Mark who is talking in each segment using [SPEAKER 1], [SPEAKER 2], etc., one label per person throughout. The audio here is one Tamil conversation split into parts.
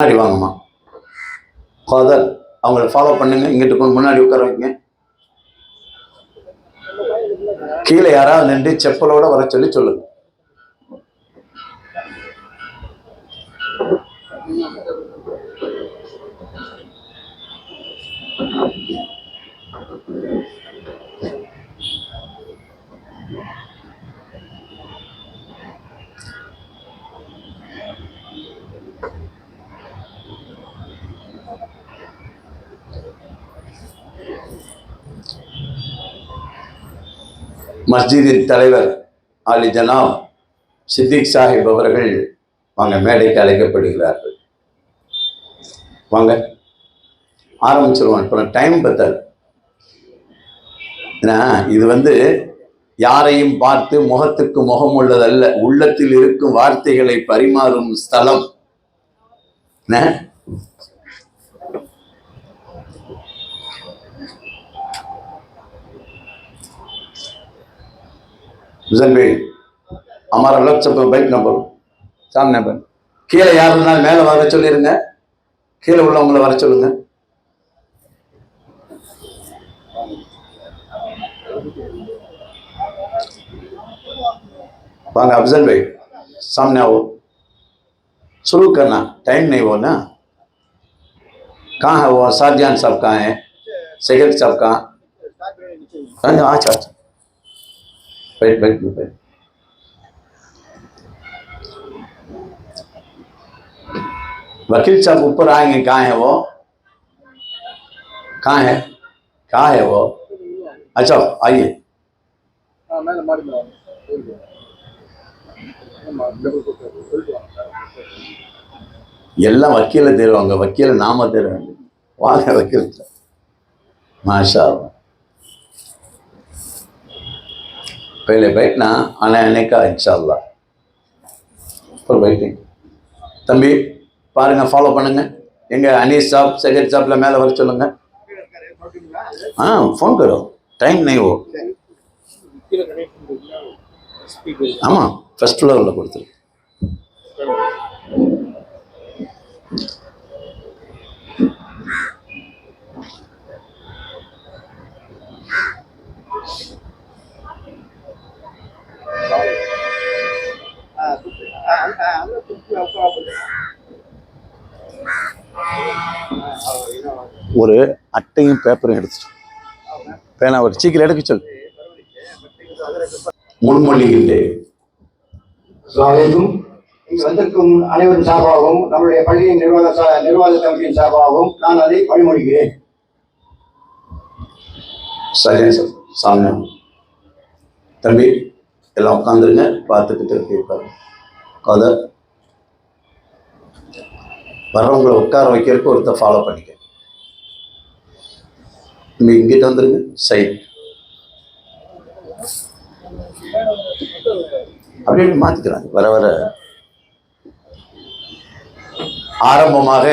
[SPEAKER 1] முன்னாடி வாங்கம்மா ஃபாதர், அவங்கள ஃபாலோ பண்ணுங்க. இங்கிட்டு கொண்டு முன்னாடி உட்கார வைங்க. கீழே யாராவது நின்று செப்பலோட வர சொல்லி சொல்லுங்க. மஸ்ஜிதின் தலைவர் ஆலி ஜனாப் சித்திக் சாஹிப் அவர்கள் வாங்க, மேடைக்கு அழைக்கப்படுகிறார்கள். வாங்க, ஆரம்பிச்சிருவான். இப்போ டைம் பத்தாது. ஏன்னா இது யாரையும் பார்த்து முகத்துக்கு முகம் உள்ளதல்ல, உள்ளத்தில் இருக்கும் வார்த்தைகளை பரிமாறும் ஸ்தலம். हमारा लक्ष्य तो बैठ न बोलो सामने बन. கீழே யார் இருந்தாலும் மேலே வர சொல்லிருங்க. கீழே உள்ளவங்களை வர சொல்லுங்க. वांग अफजल भाई सामने आओ. शुरू करना, टाइम नहीं हो ना. कहाँ है वो सादियान साहब? कहाँ है शेखर साहब? कहाँ? अच्छा अच्छा, बैठ बैठ बैठ. वकील साहब ऊपर आएंगे. कहाँ है वो? कहाँ है? कहाँ है वो? अच्छा आइए. எல்லாம் வக்கீல தேடுவாங்க. வக்கீல நாம தேடுவாங்க. வாங்க வக்கீல். माशा अल्लाह. पहले बैठना, आने आने का इंशाअल्लाह. पर बैठे தம்பி பாருங்க, ஃபாலோ பண்ணுங்க. எங்க அனீஸ் साहब सेक्रेटरी साहब மேல வர சொல்லுங்க. फोन करो, टाइम नहीं हो. ஆமா, ஃபர்ஸ்ட் ஃப்ளோர்ல கொடுத்துரு. ஒரு அட்டையும் பேப்பரும் எடுத்துட்டு பேனா ஒரு சீக்கிரம் எடுக்க சொல். முன்மொழிகின்றேன்.
[SPEAKER 2] வந்திருக்கும் அனைவரும் சார்பாகவும் நம்முடைய பள்ளியின் நிர்வாக கமிட்டியின் சார்பாகவும் நான் அதை வழிமொழிகிறேன்.
[SPEAKER 1] சாமி தம்பி எல்லாம் உட்காந்துருங்க. பார்த்துக்கிட்டு கேட்பாரு. கதர் வர்றவங்களை உட்கார வைக்கிறதுக்கு ஒருத்தர் ஃபாலோ பண்ணிக்க. இங்கிட்ட வந்துருங்க. சைட் அப்படி மாத்திக்கிறாங்க. வர வர ஆரம்பமாக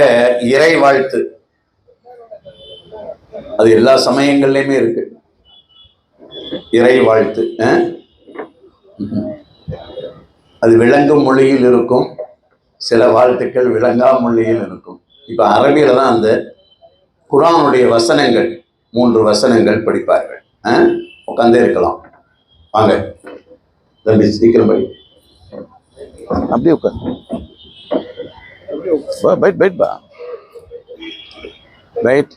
[SPEAKER 1] இறை வாழ்த்து, அது எல்லா சமயங்கள்லயுமே இருக்கு. இறை வாழ்த்து அது விளங்கும் மொழியில் இருக்கும். சில வாழ்த்துக்கள் விளங்கா மொழியில் இருக்கும். இப்ப அரபியில தான் அந்த குர்ஆனுடைய வசனங்கள் 3 வசனங்கள் படிப்பார்கள். உட்காந்தே இருக்கலாம். வாங்க தம்பி, சீக்கிரம் படி. அப்படியே உட்காந்து बैठ बैठ बा बैठ.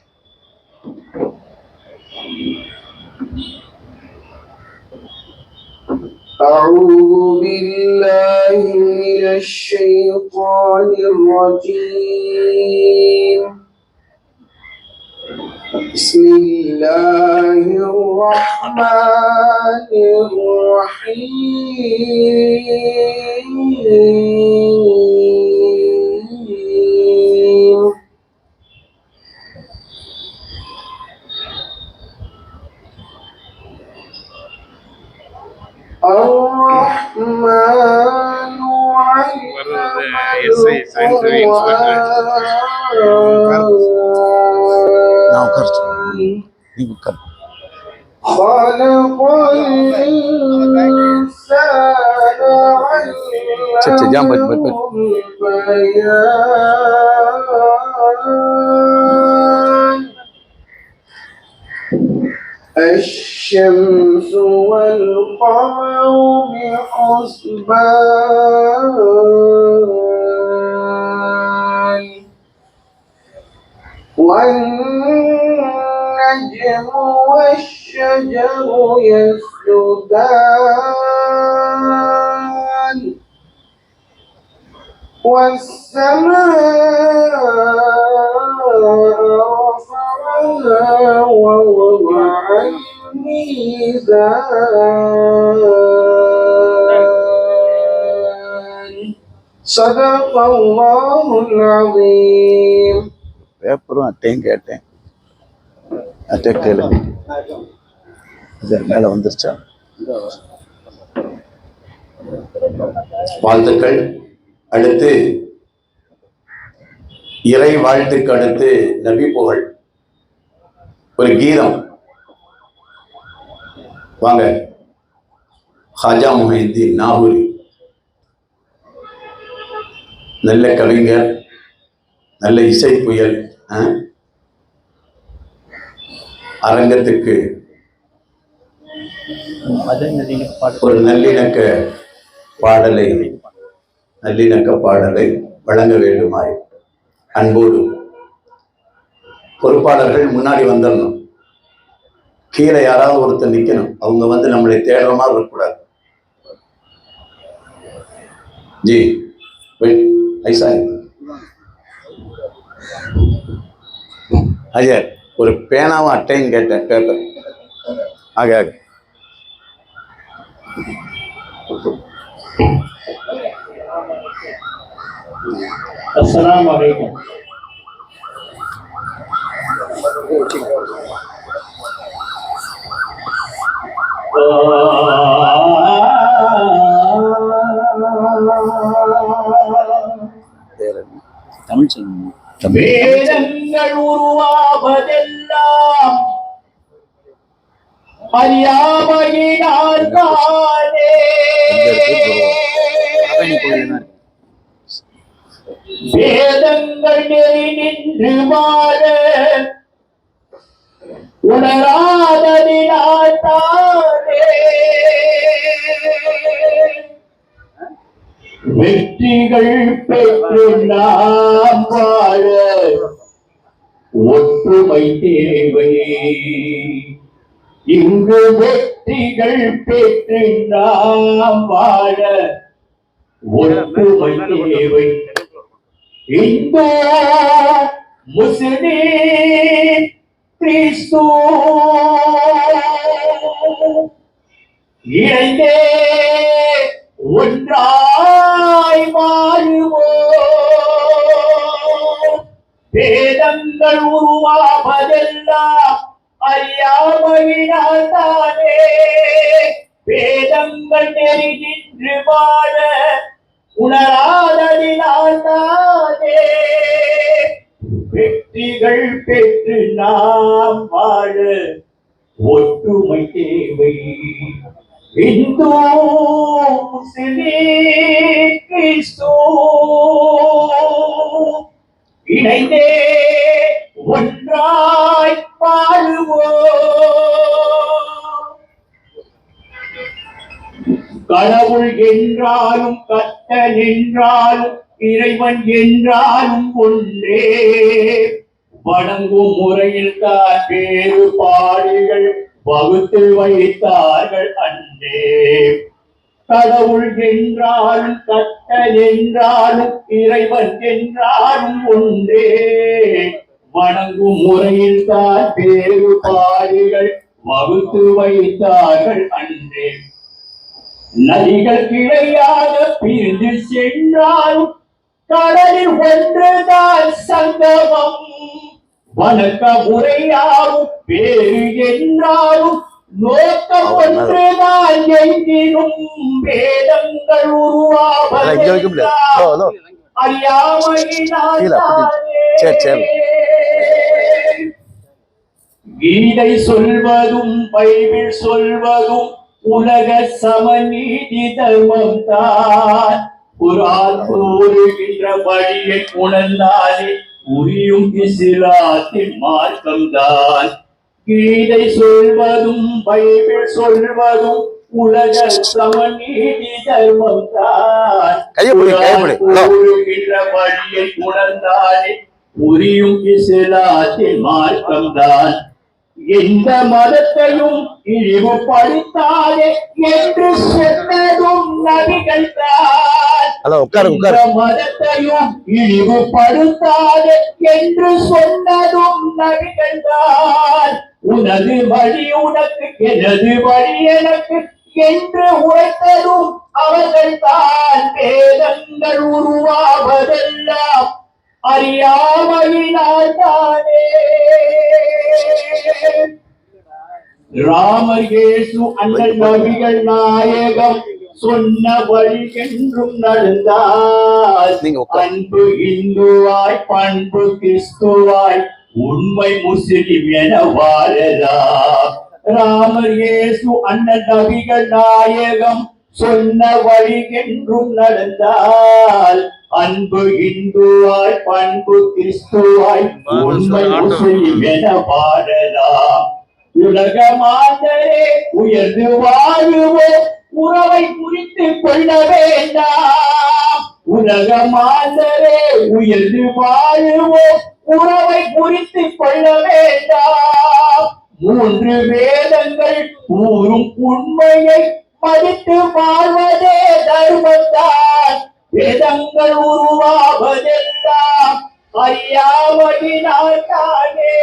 [SPEAKER 3] أعوذ بالله من الشيطان الرجيم. بسم الله الرحمن الرحيم. الرحمن خلق الإنسان
[SPEAKER 1] अच्छा, जाम बच बच बच।
[SPEAKER 3] البيان الشمس والقمر بحسبان والنجم والشجر يسجدان والسماء رفعها ووضع الميزان صدق الله العظيم.
[SPEAKER 1] பேப்பரும் அட்டையும் கேட்டேன், அட்டை கேளுங்க. இது மேல வந்துருச்சா? வாழ்த்துக்கள். அடுத்து இறை வாழ்த்துக்கு அடுத்து நபி புகழ், ஒரு கீதம். வாங்க, ஹாஜா முஹைதீன் நாகூரி, நல்ல கவிஞர், நல்ல இசை புயல். அரங்கத்துக்கு ஒரு நல்லிணக்க பாடலை வழங்க வேண்டுமாய் அன்போடு. பொறுப்பாளர்கள் முன்னாடி வந்துடணும், கீழே யாராவது ஒருத்தர் நிக்கணும். அவங்க வந்து நம்மளை தேடுற மாதிரி இருக்கக்கூடாது. ஜி வெயிட், ஐசா ஐயா, ஒரு பேனாவும் அட்டையும் கேட்டேன், பேப்பர். ஆக ஆக
[SPEAKER 2] அஸ்ஸலாமு அலைக்கும்.
[SPEAKER 1] தமிழ் சொல்லுங்க.
[SPEAKER 2] வேதங்கள் உருவாவதெல்லாம் அறியாமையினால் தானே. வேதங்கள் நெறி நின்று வாழ உணராததினால் தானே. வெற்றிகள் பெற்று நாம் வாழ ஒற்றுமை தேவை. இங்கு வெற்றிகள் பெற்று நாம் வாழ ஒற்றுமை தேவை. இந்து முஸ்லிம் கிறிஸ்து இணைந்தே ஒன்றாய் மாறுவோம். வேதங்கள் உருவாவதெல்லாம் அறியாமையினால் தானே. வேதங்கள் நெறி நின்று வாழ உணராததினால் தானே. வெற்றிகள் பெற்று நாம் வாழ ஒற்றுமை தேவை. இந்து முஸ்லிம் கிறிஸ்து இணைந்தே ஒன்றாய் வாழுவோம். கடவுள் என்றாலும் கர்த்தன் என்றாலும் இறைவன் என்றாலும் ஒன்றே. வணங்கும் முறையில் தான் வேறுபாடுகள் வகுத்து வைத்தார்கள் அன்றே. கடவுள் என்றாலும் கர்த்தன் என்றாலும் இறைவன் என்றாலும் ஒன்றே. வணங்கும் முறையில் தான் வேறுபாடுகள் வகுத்து வைத்தார்கள் அன்றே. நதிகள் கிளையாக பிரிந்து சென்றாலும் கடலில் ஒன்றுதான் சங்கமம். வணக்க முறையாகும் வேறு என்றாலும் நோக்கம் ஒன்றுதான் எங்கிலும். வேதங்கள் உருவாவதெல்லாம் அறியாமையினால் தானே. கீதை சொல்வதும் பைபிள் சொல்வதும் உலக சமநீதி தர்மம் தான்.
[SPEAKER 4] குரான் கூறுகின்ற வழியை உணர்ந்தாலே புரியும் இஸ்லாத்தின் மார்க்கம்தான். கீதை சொல்வதும் பைபிள் சொல்வதும் உலக சமநீதி தர்மம் தான். கூறுகின்ற வழியை உணர்ந்தாலே புரியும் இஸ்லாத்தின் மார்க்கம்தான். எந்த மதத்தையும் இழிவுபடுத்தாதே என்று சொன்னதும் நபிகள் தான். எந்த மதத்தையும் இழிவுபடுத்தாதே என்று சொன்னதும் நபிகள் தான். உனது வழி உனக்கு எனது வழி எனக்கு என்று உரைத்ததும் அவர்கள் தான். வேதங்கள் உருவாவதெல்லாம் அறியாமையினால் தானே. ராமர் இயேசு அண்ணல் நபிகள் நாயகம் சொன்ன வழி என்றும் நடந்தால் அன்பு இந்துவாய் பண்பு கிறிஸ்துவாய் உண்மை முஸ்லிம் என வாழலாம். ராமர் இயேசு அண்ணல் நபிகள் நாயகம் சொன்ன வழி என்றும் நடந்தால் அன்பு இந்துவாய் பண்பு கிறிஸ்துவாய் உண்மை முஸ்லிம் என வாழலாம். உலக மாந்தரே உயர்ந்து வாழுவோம், உறவை குறித்து கொள்ள வேண்டாம். உலக மாந்தரே உயர்ந்து வாழுவோம், உறவை குறித்து கொள்ள வேண்டாம். 3 வேதங்கள் கூறும் உண்மையை மதித்து வாழ்வதே தர்மத்தான். வேதங்கள் உருவாவதெல்லாம் அறியாமையினால் தானே.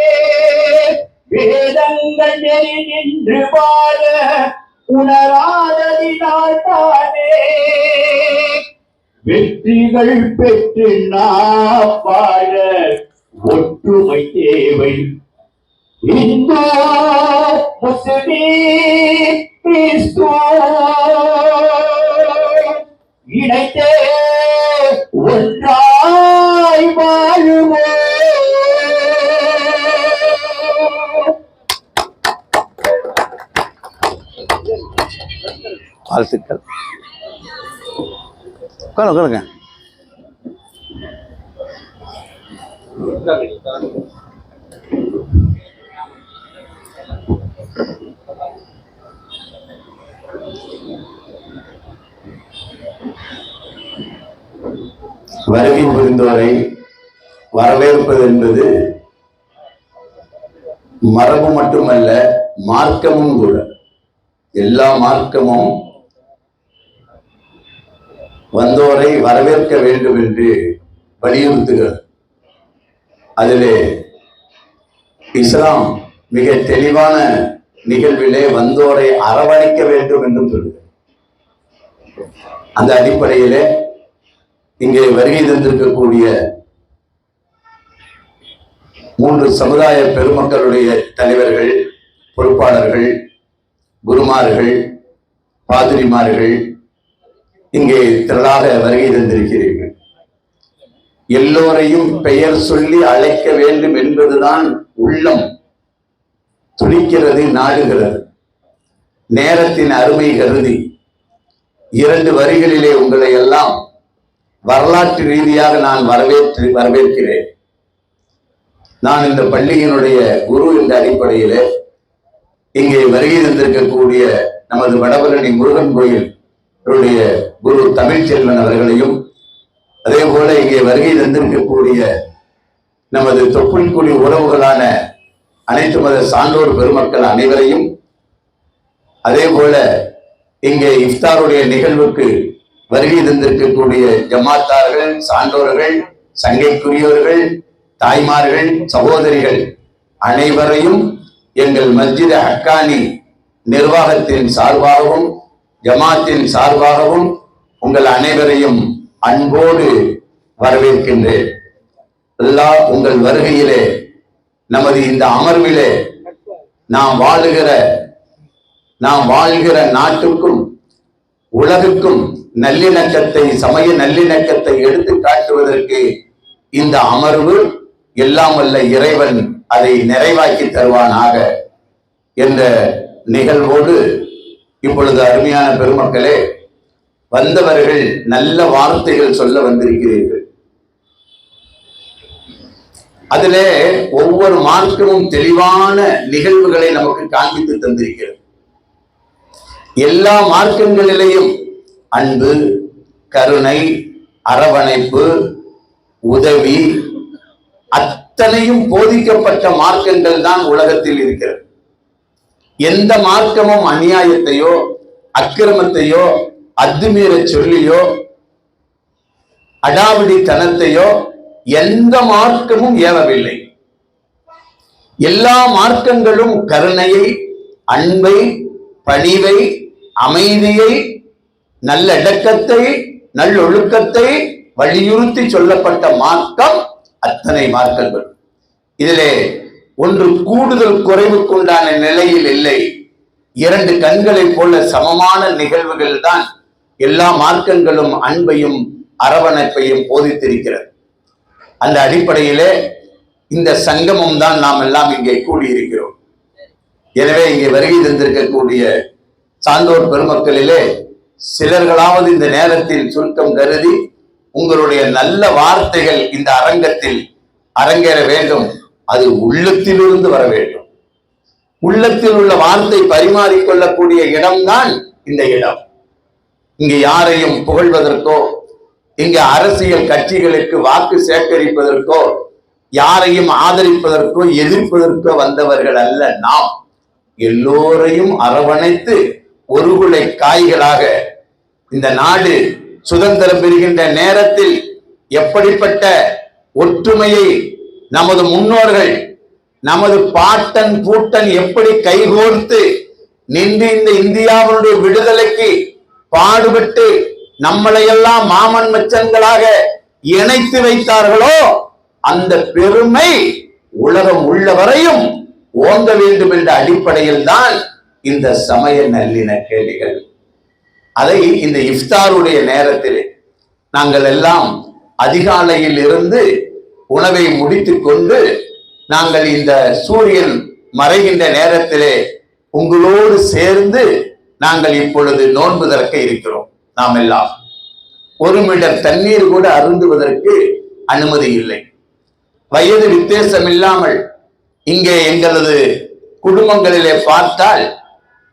[SPEAKER 4] வேதங்கள் நெறி நின்று வாழ உணராததினால் தானே. வெற்றிகள் பெற்று நாம் வாழ ஒற்றுமை தேவை. இந்து முஸ்லிம் கிறிஸ்து இணைத்தே ஒன்றாய் வாழுவோம்.
[SPEAKER 1] வாழ்த்துக்கள். உட்காருங்க. வருகை புரிந்தோரை வரவேற்பது என்பது மரபு மட்டுமல்ல, மார்க்கமும் கூட. எல்லா மார்க்கமும் வந்தோரை வரவேற்க வேண்டும் என்று வலியுறுத்துகிறது. அதிலே இஸ்லாம் மிக தெளிவான நிகழ்விலே வந்தோரை அரவணைக்க வேண்டும் என்றும் சொல்லுகிறது. அந்த அடிப்படையிலே இங்கே வருகை தந்திருக்கக்கூடிய 3 சமுதாய பெருமக்களுடைய தலைவர்கள், பொறுப்பாளர்கள், குருமார்கள், பாதிரிமார்கள் இங்கே திரளாக வருகை தந்திருக்கிறீர்கள். எல்லோரையும் பெயர் சொல்லி அழைக்க வேண்டும் என்பதுதான் உள்ளம் துடிக்கிறது, நாடுகிறது. நேரத்தின் அருமை கருதி 2 வரிகளிலே உங்களை எல்லாம் வரலாற்று ரீதியாக நான் வரவேற்கிறேன். நான் இந்த பள்ளியினுடைய குரு என்ற அடிப்படையிலே இங்கே வருகை தந்திருக்கக்கூடிய நமது வடபழனி முருகன் கோயில் குரு தமிழ்ச்செல்வன் அவர்களையும், அதே போல இங்கே வருகை தந்திருக்கக்கூடிய நமது தொப்புள்குடி உறவுகளான அனைத்து மத சான்றோர் பெருமக்கள் அனைவரையும், அதே போல இங்கே இஃப்தாருடைய நிகழ்வுக்கு வருகை தந்திருக்கக்கூடிய ஜமாத்தார்கள், சான்றோர்கள், சங்கைக்குரியவர்கள், தாய்மார்கள், சகோதரிகள் அனைவரையும் எங்கள் மஸ்ஜித் ஹக்கானி நிர்வாகத்தின் சார்பாகவும் ஜமாத்தின் சார்பாகவும் உங்கள் அனைவரையும் அன்போடு வரவேற்கின்றேன். அல்லாஹ் உங்கள் வருகையிலே நமது இந்த அமர்விலே நாம் வாழ்கிற நாட்டுக்கும் உலகுக்கும் நல்லிணக்கத்தை, சமய நல்லிணக்கத்தை எடுத்து காட்டுவதற்கு இந்த அமர்வு எல்லாம் வல்ல இறைவன் அதை நிறைவாக்கி தருவானாக என்ற நிகழ்வோடு இப்பொழுது அருமையான பெருமக்களே, வந்தவர்கள் நல்ல வார்த்தைகள் சொல்ல வந்திருக்கிறீர்கள். அதிலே ஒவ்வொரு மார்க்கமும் தெளிவான நிகழ்வுகளை நமக்கு காண்பித்து தந்திருக்கிறது. எல்லா மார்க்கங்களிலேயும் அன்பு, கருணை, அரவணைப்பு, உதவி அத்தனையும் போதிக்கப்பட்ட மார்க்கங்கள் தான் உலகத்தில் இருக்கிறது. எந்த மார்க்கமும் அநியாயத்தையோ அக்கிரமத்தையோ அத்துமீற சொல்லியோ அடாவடித்தனத்தையோ எந்த மார்க்கமும் ஏவவில்லை. எல்லா மார்க்கங்களும் கருணையை, அன்பை, பணிவை, அமைதியை, நல்லடக்கத்தை, நல்லொழுக்கத்தை வலியுறுத்தி சொல்லப்பட்ட மார்க்கம் அத்தனை மார்க்கங்கள். இதிலே ஒன்று கூடுதல் குறைவுக்குண்டான நிலையில் இல்லை. இரண்டு கண்களைப் போல சமமான நிகழ்வுகள் தான் எல்லா மார்க்கங்களும் அன்பையும் அரவணைப்பையும் போதித்திருக்கிறது. அந்த அடிப்படையிலே இந்த சங்கமம் தான் நாம் எல்லாம் இங்கே கூடியிருக்கிறோம். எனவே இங்கே வருகை தந்திருக்கக்கூடிய சான்றோர் பெருமக்களிலே சிலர்களாவது இந்த நேரத்தில் சுருக்கம் கருதி உங்களுடைய நல்ல வார்த்தைகள் இந்த அரங்கத்தில் அரங்கேற வேண்டும். அது உள்ளத்திலிருந்து வர வேண்டும். உள்ளத்தில் உள்ள வார்த்தை பரிமாறிக்கொள்ளக்கூடிய இடம்தான் இந்த இடம். இங்கு யாரையும் புகழ்வதற்கோ, இங்கு அரசியல் கட்சிகளுக்கு வாக்கு சேகரிப்பதற்கோ, யாரையும் ஆதரிப்பதற்கோ எதிர்ப்பதற்கோ வந்தவர்கள் அல்ல. நாம் எல்லோரையும் அரவணைத்து ஒரு குலை காய்களாக இந்த நாடு சுதந்திரம் பெறுகின்ற நேரத்தில் எப்படிப்பட்ட ஒற்றுமையை நமது முன்னோர்கள், நமது பாட்டன் பூட்டன் எப்படி கைகோர்த்து நின்று இந்த இந்தியாவினுடைய விடுதலைக்கு பாடுபட்டு நம்மளையெல்லாம் மாமன் மச்சன்களாக இணைத்து வைத்தார்களோ அந்த பெருமை உலகம் உள்ளவரையும் ஓங்க வேண்டும் என்ற அடிப்படையில் தான் இந்த சமய நல்லிணக்கேளிகள். அதை இந்த இஃப்தாருடைய நேரத்தில் நாங்கள் எல்லாம் அதிகாலையில் இருந்து உணவை முடித்துக் கொண்டு நாங்கள் இந்த சூரியன் மறைகின்ற நேரத்திலே உங்களோடு சேர்ந்து நாங்கள் இப்பொழுது நோன்பு திறக்க இருக்கிறோம். நாம் எல்லாம் ஒரு மீட்டர் தண்ணீர் கூட அருந்துவதற்கு அனுமதி இல்லை. வயது வித்தியாசம் இல்லாமல் இங்கே எங்களது குடும்பங்களிலே பார்த்தால்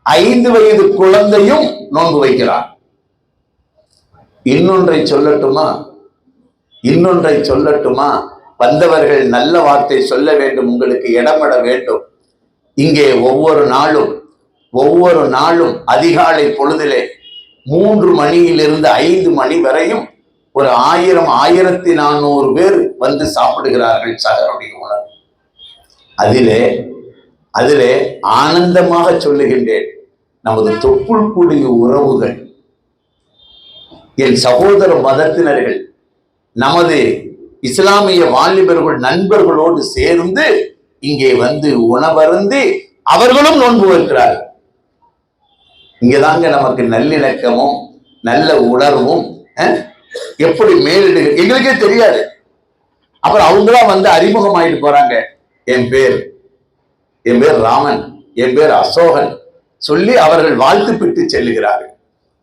[SPEAKER 1] 5 வயது குழந்தையும் நோன்பு வைக்கிறார். இன்னொன்றை சொல்லட்டுமா? வந்தவர்கள் நல்ல வார்த்தை சொல்ல வேண்டும், உங்களுக்கு இடப்பட வேண்டும். இங்கே ஒவ்வொரு நாளும் அதிகாலை பொழுதிலே 3 மணியிலிருந்து 5 மணி வரையும் ஒரு 1000-1400 பேர் வந்து சாப்பிடுகிறார்கள் சகருடைய உணவு. அதிலே ஆனந்தமாக சொல்லுகின்றேன், நமது தொப்புள் கூடிய உறவுகள், என் சகோதர மதத்தினர்கள், நமது இஸ்லாமிய வாலிபர்கள் நண்பர்களோடு சேர்ந்து இங்கே வந்து உணவருந்தி அவர்களும் நோன்பு வைக்கிறார்கள். இங்கதாங்க நமக்கு நல்லிணக்கமும் நல்ல உணர்வும் எப்படி மேலிடு எங்களுக்கே தெரியாது. அப்புறம் அவங்களா வந்து அறிமுகமாயிட்டு போறாங்க. என் பேர் ராமன், என் பேர் அசோகன் சொல்லி அவர்கள் வாழ்த்து பெற்று செல்லுகிறார்கள்.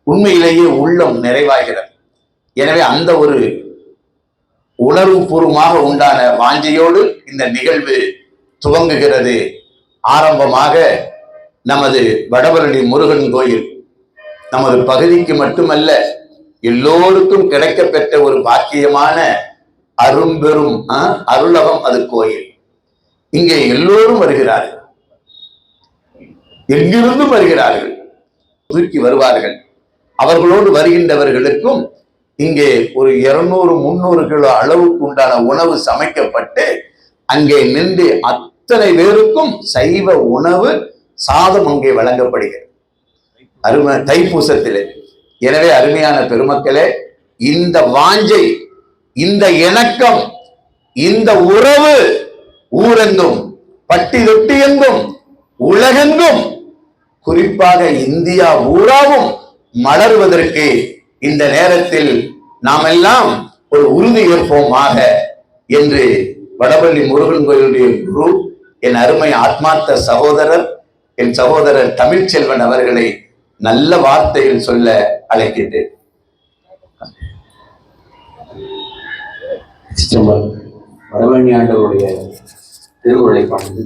[SPEAKER 1] உண்மையிலேயே உள்ளம் நிறைவாகிறது. எனவே அந்த ஒரு உணர்வு பூர்வமாக உண்டான வாஞ்சையோடு இந்த நிகழ்வு துவங்குகிறது. ஆரம்பமாக நமது வடபழனி முருகன் கோயில் நமது பகுதிக்கு மட்டுமல்ல எல்லோருக்கும் கிடைக்கப்பெற்ற ஒரு பாக்கியமான அரும்பெரும் அருளகம். அது கோயில். இங்கே எல்லோரும் வருகிறார்கள், எங்கிருந்தும் வருகிறார்கள், தூக்கி வருவார்கள். அவர்களோடு வருகின்றவர்களுக்கும் இங்கே ஒரு 200-300 கிலோ அளவுக்கு உண்டான உணவு சமைக்கப்பட்டு அங்கே நின்று அத்தனை பேருக்கும் சைவ உணவு சாதம் அங்கே வழங்கப்படுகிறது தைப்பூசத்திலே. எனவே அருமையான பெருமக்களே, இந்த வாஞ்சை, இந்த இணக்கம், இந்த உறவு ஊரெங்கும், பட்டி தொட்டி எங்கும், உலகெங்கும், குறிப்பாக இந்தியா ஊராவும் மலர்வதற்கு இந்த நேரத்தில் நாம் எல்லாம் ஒரு உறுதி ஏற்போமாக என்று வடபழனி முருகன் கோயிலுடைய குரு, என் அருமை ஆத்மார்த்த சகோதரர், என் சகோதரர் தமிழ்ச்செல்வன் அவர்களை நல்ல வார்த்தையில் சொல்ல அழைக்கின்றேன். சிற்றம்பலம் வடபழனி ஆண்டவருடைய திருவுருளை பாடுது.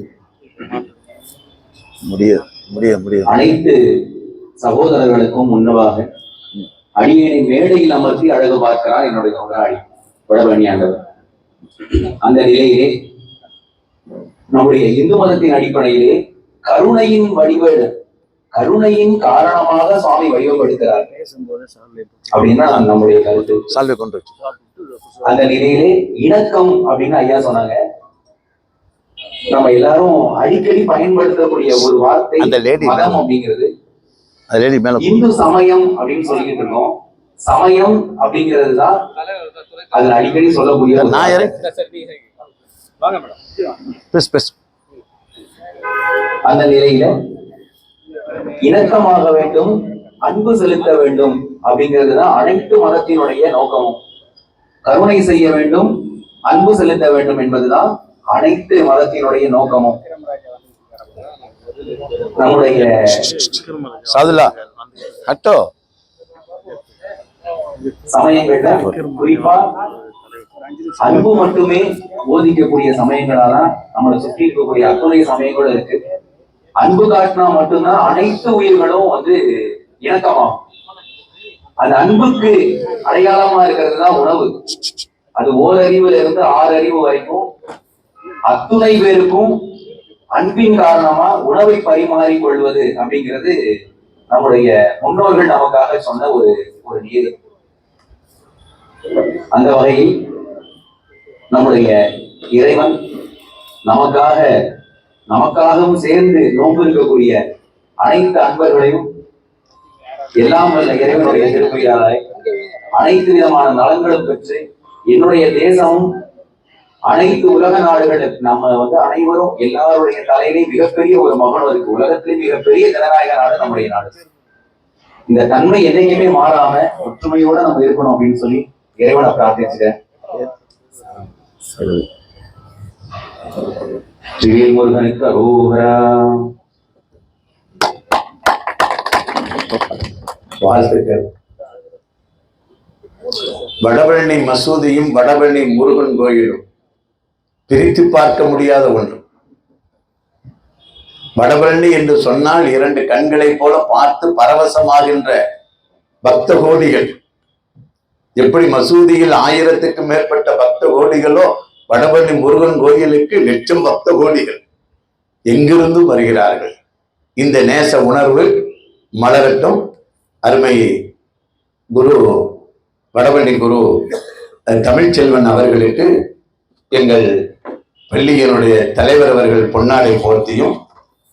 [SPEAKER 1] அனைத்து சகோதரர்களுக்கும் முன்னதாக அடியேனை மேடையில் அமர்த்தி அழகு பார்க்கிறார் என்னுடைய முதலாளி வடபழனி ஆண்டவர். அந்த நிலையிலே நம்முடைய இந்து மதத்தின் அடிப்படையிலே கருணையின் வடிவேடு, கருணையின் காரணமாக சுவாமி வடிவப்படுத்துகிறார் அப்படின்னா நம்முடைய கருத்து. அந்த நிலையிலே இணக்கம் அப்படின்னு ஐயா சொன்னாங்க. நம்ம எல்லாரும் அடிக்கடி பயன்படுத்தக்கூடிய ஒரு வார்த்தை மதம் அப்படிங்கிறது. இந்து சமயம் அப்படின்னு சொல்லிட்டு இருக்கோம். சமயம் அப்படிங்கிறது தான் அதுல அடிக்கடி சொல்லக்கூடிய. அந்த நிலையில இணக்கமாக வேண்டும், அன்பு செலுத்த வேண்டும் அப்படிங்கிறது தான் அனைத்து மதத்தினுடைய நோக்கமும். கருணை செய்ய வேண்டும், அன்பு செலுத்த வேண்டும் என்பதுதான் அனைத்து மதத்தினுடைய நோக்கமும். நம்முடைய சமயங்கள்ல குறிப்பா அன்பு மட்டுமே போதிக்கக்கூடிய சமயங்களாதான் நம்மளை சுற்றி இருக்கக்கூடிய அத்துணை சமயங்களும் இருக்கு. அன்பு காட்டினா மட்டும்தான் அனைத்து உயிர்களும் இணக்கமாகும். அந்த அன்புக்கு அடையாளமா இருக்கிறது தான் உணவு. அது ஓரறிவுல இருந்து 6 அறிவு வரைக்கும் அத்துணை பேருக்கும் அன்பின் காரணமா உணவை பரிமாறிக் கொள்வது அப்படிங்கிறது நம்முடைய முன்னோர்கள் நமக்காக சொன்ன ஒரு நீதி. அந்த வகையில் நம்முடைய இறைவன் நமக்காகவும் சேர்ந்து நோன்பு இருக்கக்கூடிய அனைத்து அன்பர்களையும் எல்லாம் வல்ல இறைவனுடைய திருப்பையாளரை அனைத்து விதமான நலன்களும் பெற்று என்னுடைய தேசமும் அனைத்து உலக நாடுகளுக்கு நம்ம அனைவரும் எல்லாருடைய தலையிலையும் மிகப்பெரிய ஒரு மகனும் இருக்கு. உலகத்திலே மிகப்பெரிய ஜனநாயக நாடு நம்முடைய நாடு. இந்த தன்மை என்னைக்குமே மாறாம ஒற்றுமையோட நம்ம இருக்கணும் அப்படின்னு சொல்லி இறைவனை பிரார்த்திச்சுட்டேன். ஸ்ரீவேல் முருகனுக்கு அரோகரா. வாழ்த்துக்கள்.
[SPEAKER 5] வடபழனி மசூதியும் வடபழனி முருகன் கோயிலும் பிரித்து பார்க்க முடியாத ஒன்று. வடபழனி என்று சொன்னால் 2 கண்களை போல பார்த்து பரவசமாகின்ற பக்த கோடிகள். எப்படி மசூதியில் 1000க்கும் மேற்பட்ட பக்த கோடிகளோ வடபழனி முருகன் கோயிலுக்கு லட்சம் பக்த கோடிகள் எங்கிருந்து வருகிறார்கள். இந்த நேச உணர்வு மலரட்டும். அருமை குரு வடபழனி குரு தமிழ்ச்செல்வன் அவர்களுக்கு எங்கள் பள்ளியினுடைய தலைவர் அவர்கள் பொன்னாடை போர்த்தியும்,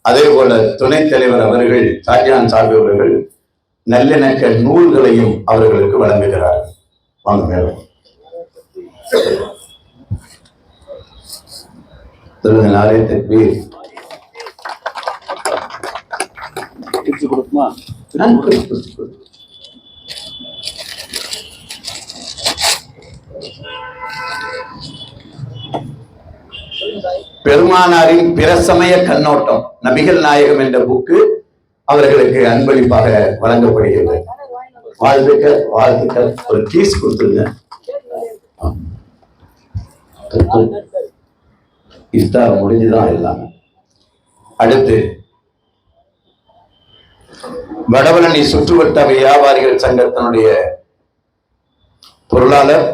[SPEAKER 5] அதே போல துணைத் தலைவர் அவர்கள் ஷாஜான் சாபி அவர்கள் நல்லிணக்க நூல்களையும் அவர்களுக்கு வழங்குகிறார். வாங்க மேலும் சொல்லுங்க. நாளே தக்பீர். கொடுக்குமா? பெருமானாரின் பிரசமய கண்ணோட்டம் நபிகள் நாயகம் என்ற புக்கு அவர்களுக்கு அன்பளிப்பாக வழங்கப்படுகிறது. வாழ்த்துக்கள், வாழ்த்துக்கள். ஒரு கீஸ் கொடுத்துருங்க. இஃப்தார் முடிஞ்சுதான் எல்லாமே. அடுத்து வடபழனி சுற்றுவட்ட வியாபாரிகள் சங்கத்தினுடைய பொருளாளர்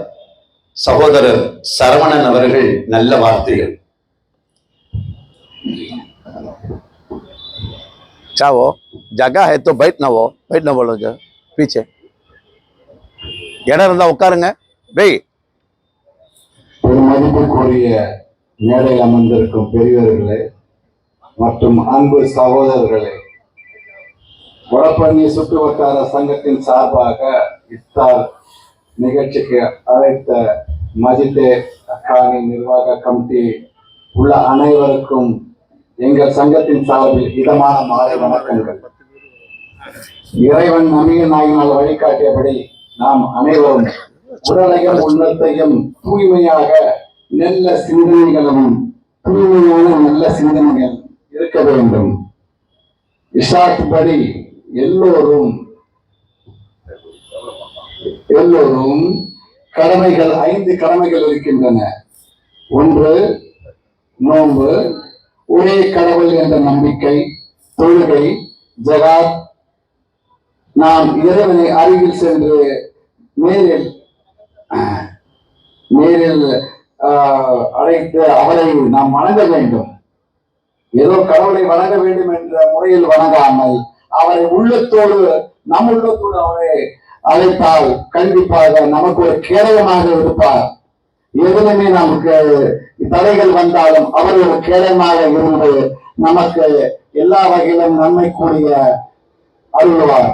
[SPEAKER 5] சகோதரர் சரவணன் அவர்கள் நல்ல வார்த்தைகள்.
[SPEAKER 1] चाहो जगह है तो बैठ ना बोलो जो पीछे இடம் இருந்தா உட்காருங்க.
[SPEAKER 2] மதிப்புக்குரிய மேடையில் அமர்ந்திருக்கும் பெரியவர்களே மற்றும் அன்பு சகோதரர்களே, வடபழனி சுற்று வட்டார சங்கத்தின் சார்பாக இஃப்தார் நிகழ்ச்சிக்கு அழைத்த மஜிதே அக்கானி நிர்வாக கமிட்டி உள்ள அனைவருக்கும் எங்கள் சங்கத்தின் சார்பில் இதமான மாலை வணக்கங்கள். இறைவன் நபிகள் நாயகனால் வழிகாட்டியபடி நாம் அனைவரும் உடலையும் உள்ளத்தையும் தூய்மையாக நல்ல சிந்தனைகளும் தூய்மையான நல்ல சிந்தனைகள் இருக்க வேண்டும். இஷாத் படி எல்லோரும் கடமைகள் 5 கடமைகள் இருக்கின்றன. ஒன்று நோன்பு, ஒரே கடவுள் என்ற நம்பிக்கை, தொழுகை, ஜகாத், நாம் இறைவனை அருகில் சென்று நேரில் அழைத்து அவரை நாம் வணங்க வேண்டும். ஏதோ கடவுளை வணங்க வேண்டும் என்ற முறையில் வணங்காமல் அவரை உள்ளத்தோடு நம் உள்ளத்தோடு அவரை அழைத்தால் கண்டிப்பாக நமக்கு ஒரு கேடயமாக இருப்பார். எதுவுமே நமக்கு தடைகள் வந்தாலும் அவர் ஒரு கேடயமாக இருந்து நமக்கு எல்லா வகையிலும் நன்மை கூடிய அருள்வார்.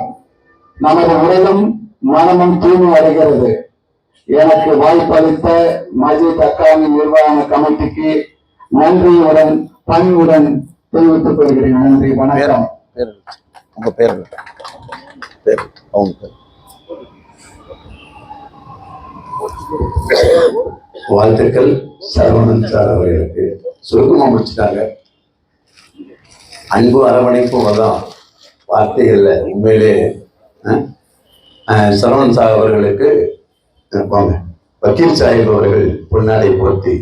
[SPEAKER 2] நமது உடலும் மனமும் தூய்மை அடைகிறது. எனக்கு வாய்ப்பளித்த மஜித் அகாமி நிர்வாக கமிட்டிக்கு நன்றியுடன் பணிவுடன் தெரிவித்துக் கொள்கிறேன். நன்றி, வணக்கம்.
[SPEAKER 1] உங்க பேர் அவங்க
[SPEAKER 5] வாழ்த்துக்கள் சரவணன் சார் அவர்களுக்கு. சுருக்கமா முடிச்சுட்டாங்க. அன்பு அரவணைப்பும் அதான் வார்த்தைகள்ல உண்மையிலே. சரவணன் சார் அவர்களுக்கு வாங்க. வக்கீல் சாஹிப் அவர்கள் பொன்னாடை போர்த்தி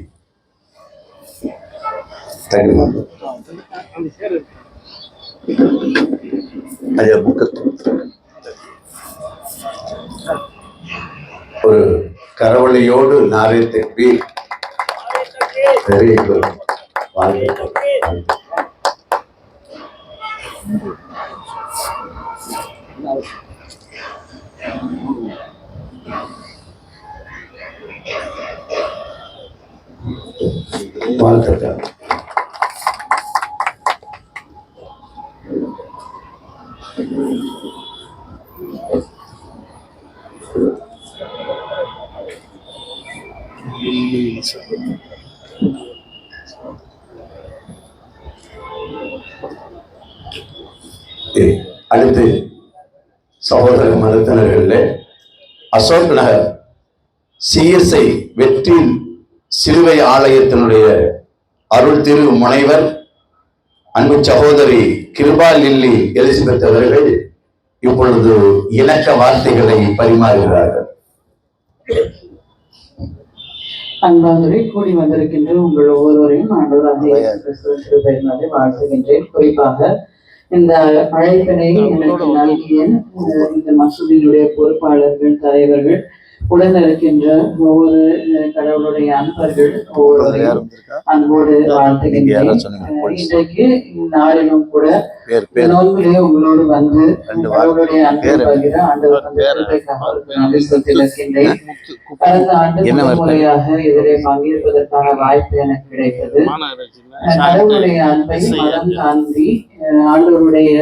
[SPEAKER 5] ஒரு கரவழியோடு நாரே தக்பீர். Very good. வாழ்த்துக்கள். வாழ்த்துக்கள். அடுத்து சகோதர மருத்துவர்களே, அசோக் நகர் சிஎஸ்ஐ வெற்றி சிலுவை ஆலயத்தினுடைய அருள் திரு முனைவர் அன்பு சகோதரி கிருபா லில்லி எலிசபெத் அவர்கள் இப்பொழுது இணக்க வார்த்தைகளை பரிமாறுகிறார்கள்.
[SPEAKER 6] அன்பானவரை கூடி வந்திருக்கின்ற உங்கள் ஒவ்வொருவரையும் ஆண்டவராக வாழ்த்துகின்றேன். குறிப்பாக இந்த அழைப்பினை எனக்கு நல்கிய இந்த மசூதியினுடைய பொறுப்பாளர்கள், தலைவர்கள், உடன் இருக்கின்ற ஒவ்வொரு கடவுளுடைய அன்பர்கள் ஒவ்வொருவரையும் அன்போடு வாழ்த்துகின்றேன். இன்றைக்கு நாளிலும் கூட நோன்பிலே உங்களோடு வந்து கடவுளுடைய அன்பை பகிர ஆண்டவர் நன்றி செலுத்தியிருக்கின்றேன். கடந்த ஆண்டு முறையாக இதிலே பங்கேற்பதற்கான வாய்ப்பு எனக்கு கிடைத்தது. கடவுளுடைய அன்பை மனம் தாண்டி ஆண்டவருடைய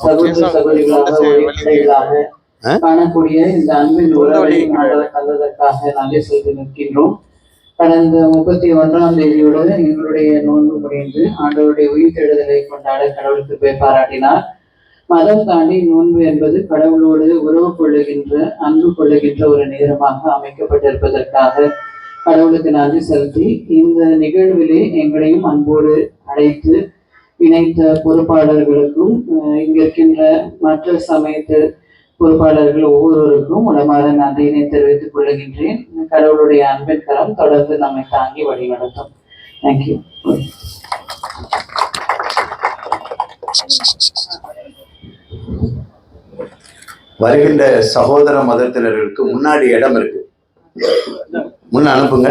[SPEAKER 6] சகோதர சகோதரிகளாக ஒளிப்படைகளாக காணக்கூடிய இந்த அன்பின் உறவை ஆண்டவர் தந்ததற்காக நன்றி செய்து நிற்கின்றோம். கடந்த 31ஆம் தேதியுடன் எங்களுடைய நோன்பு முடிந்து ஆண்டவருடைய உயிர்த்தெழுதலை கொண்டாட கடவுளுக்கு போய் பாராட்டினார். மதம் தாண்டி நோன்பு என்பது கடவுளோடு உறவு கொள்ளுகின்ற, அன்பு கொள்ளுகின்ற ஒரு நேரமாக அமைக்கப்பட்டிருப்பதற்காக கடவுளுக்கு நன்றி செலுத்தி இந்த நிகழ்விலே எங்களையும் அன்போடு அழைத்து இணைத்த பொறுப்பாளர்களுக்கும் இங்கிருக்கின்ற மற்ற சமயத்து பொறுப்பாளர்கள் ஒவ்வொருவருக்கும் உடமாற நன்றியினை தெரிவித்துக் கொள்ளுகின்றேன். கடவுளுடைய அன்பின் கரம் தொடர்ந்து நம்மை தாங்கி வழிநடத்தும். தேங்க்யூ.
[SPEAKER 5] வருகின்ற சகோதர மதத்தினர்களுக்கு முன்னாடி இடம் இருக்கு, முன்ன அனுப்புங்க.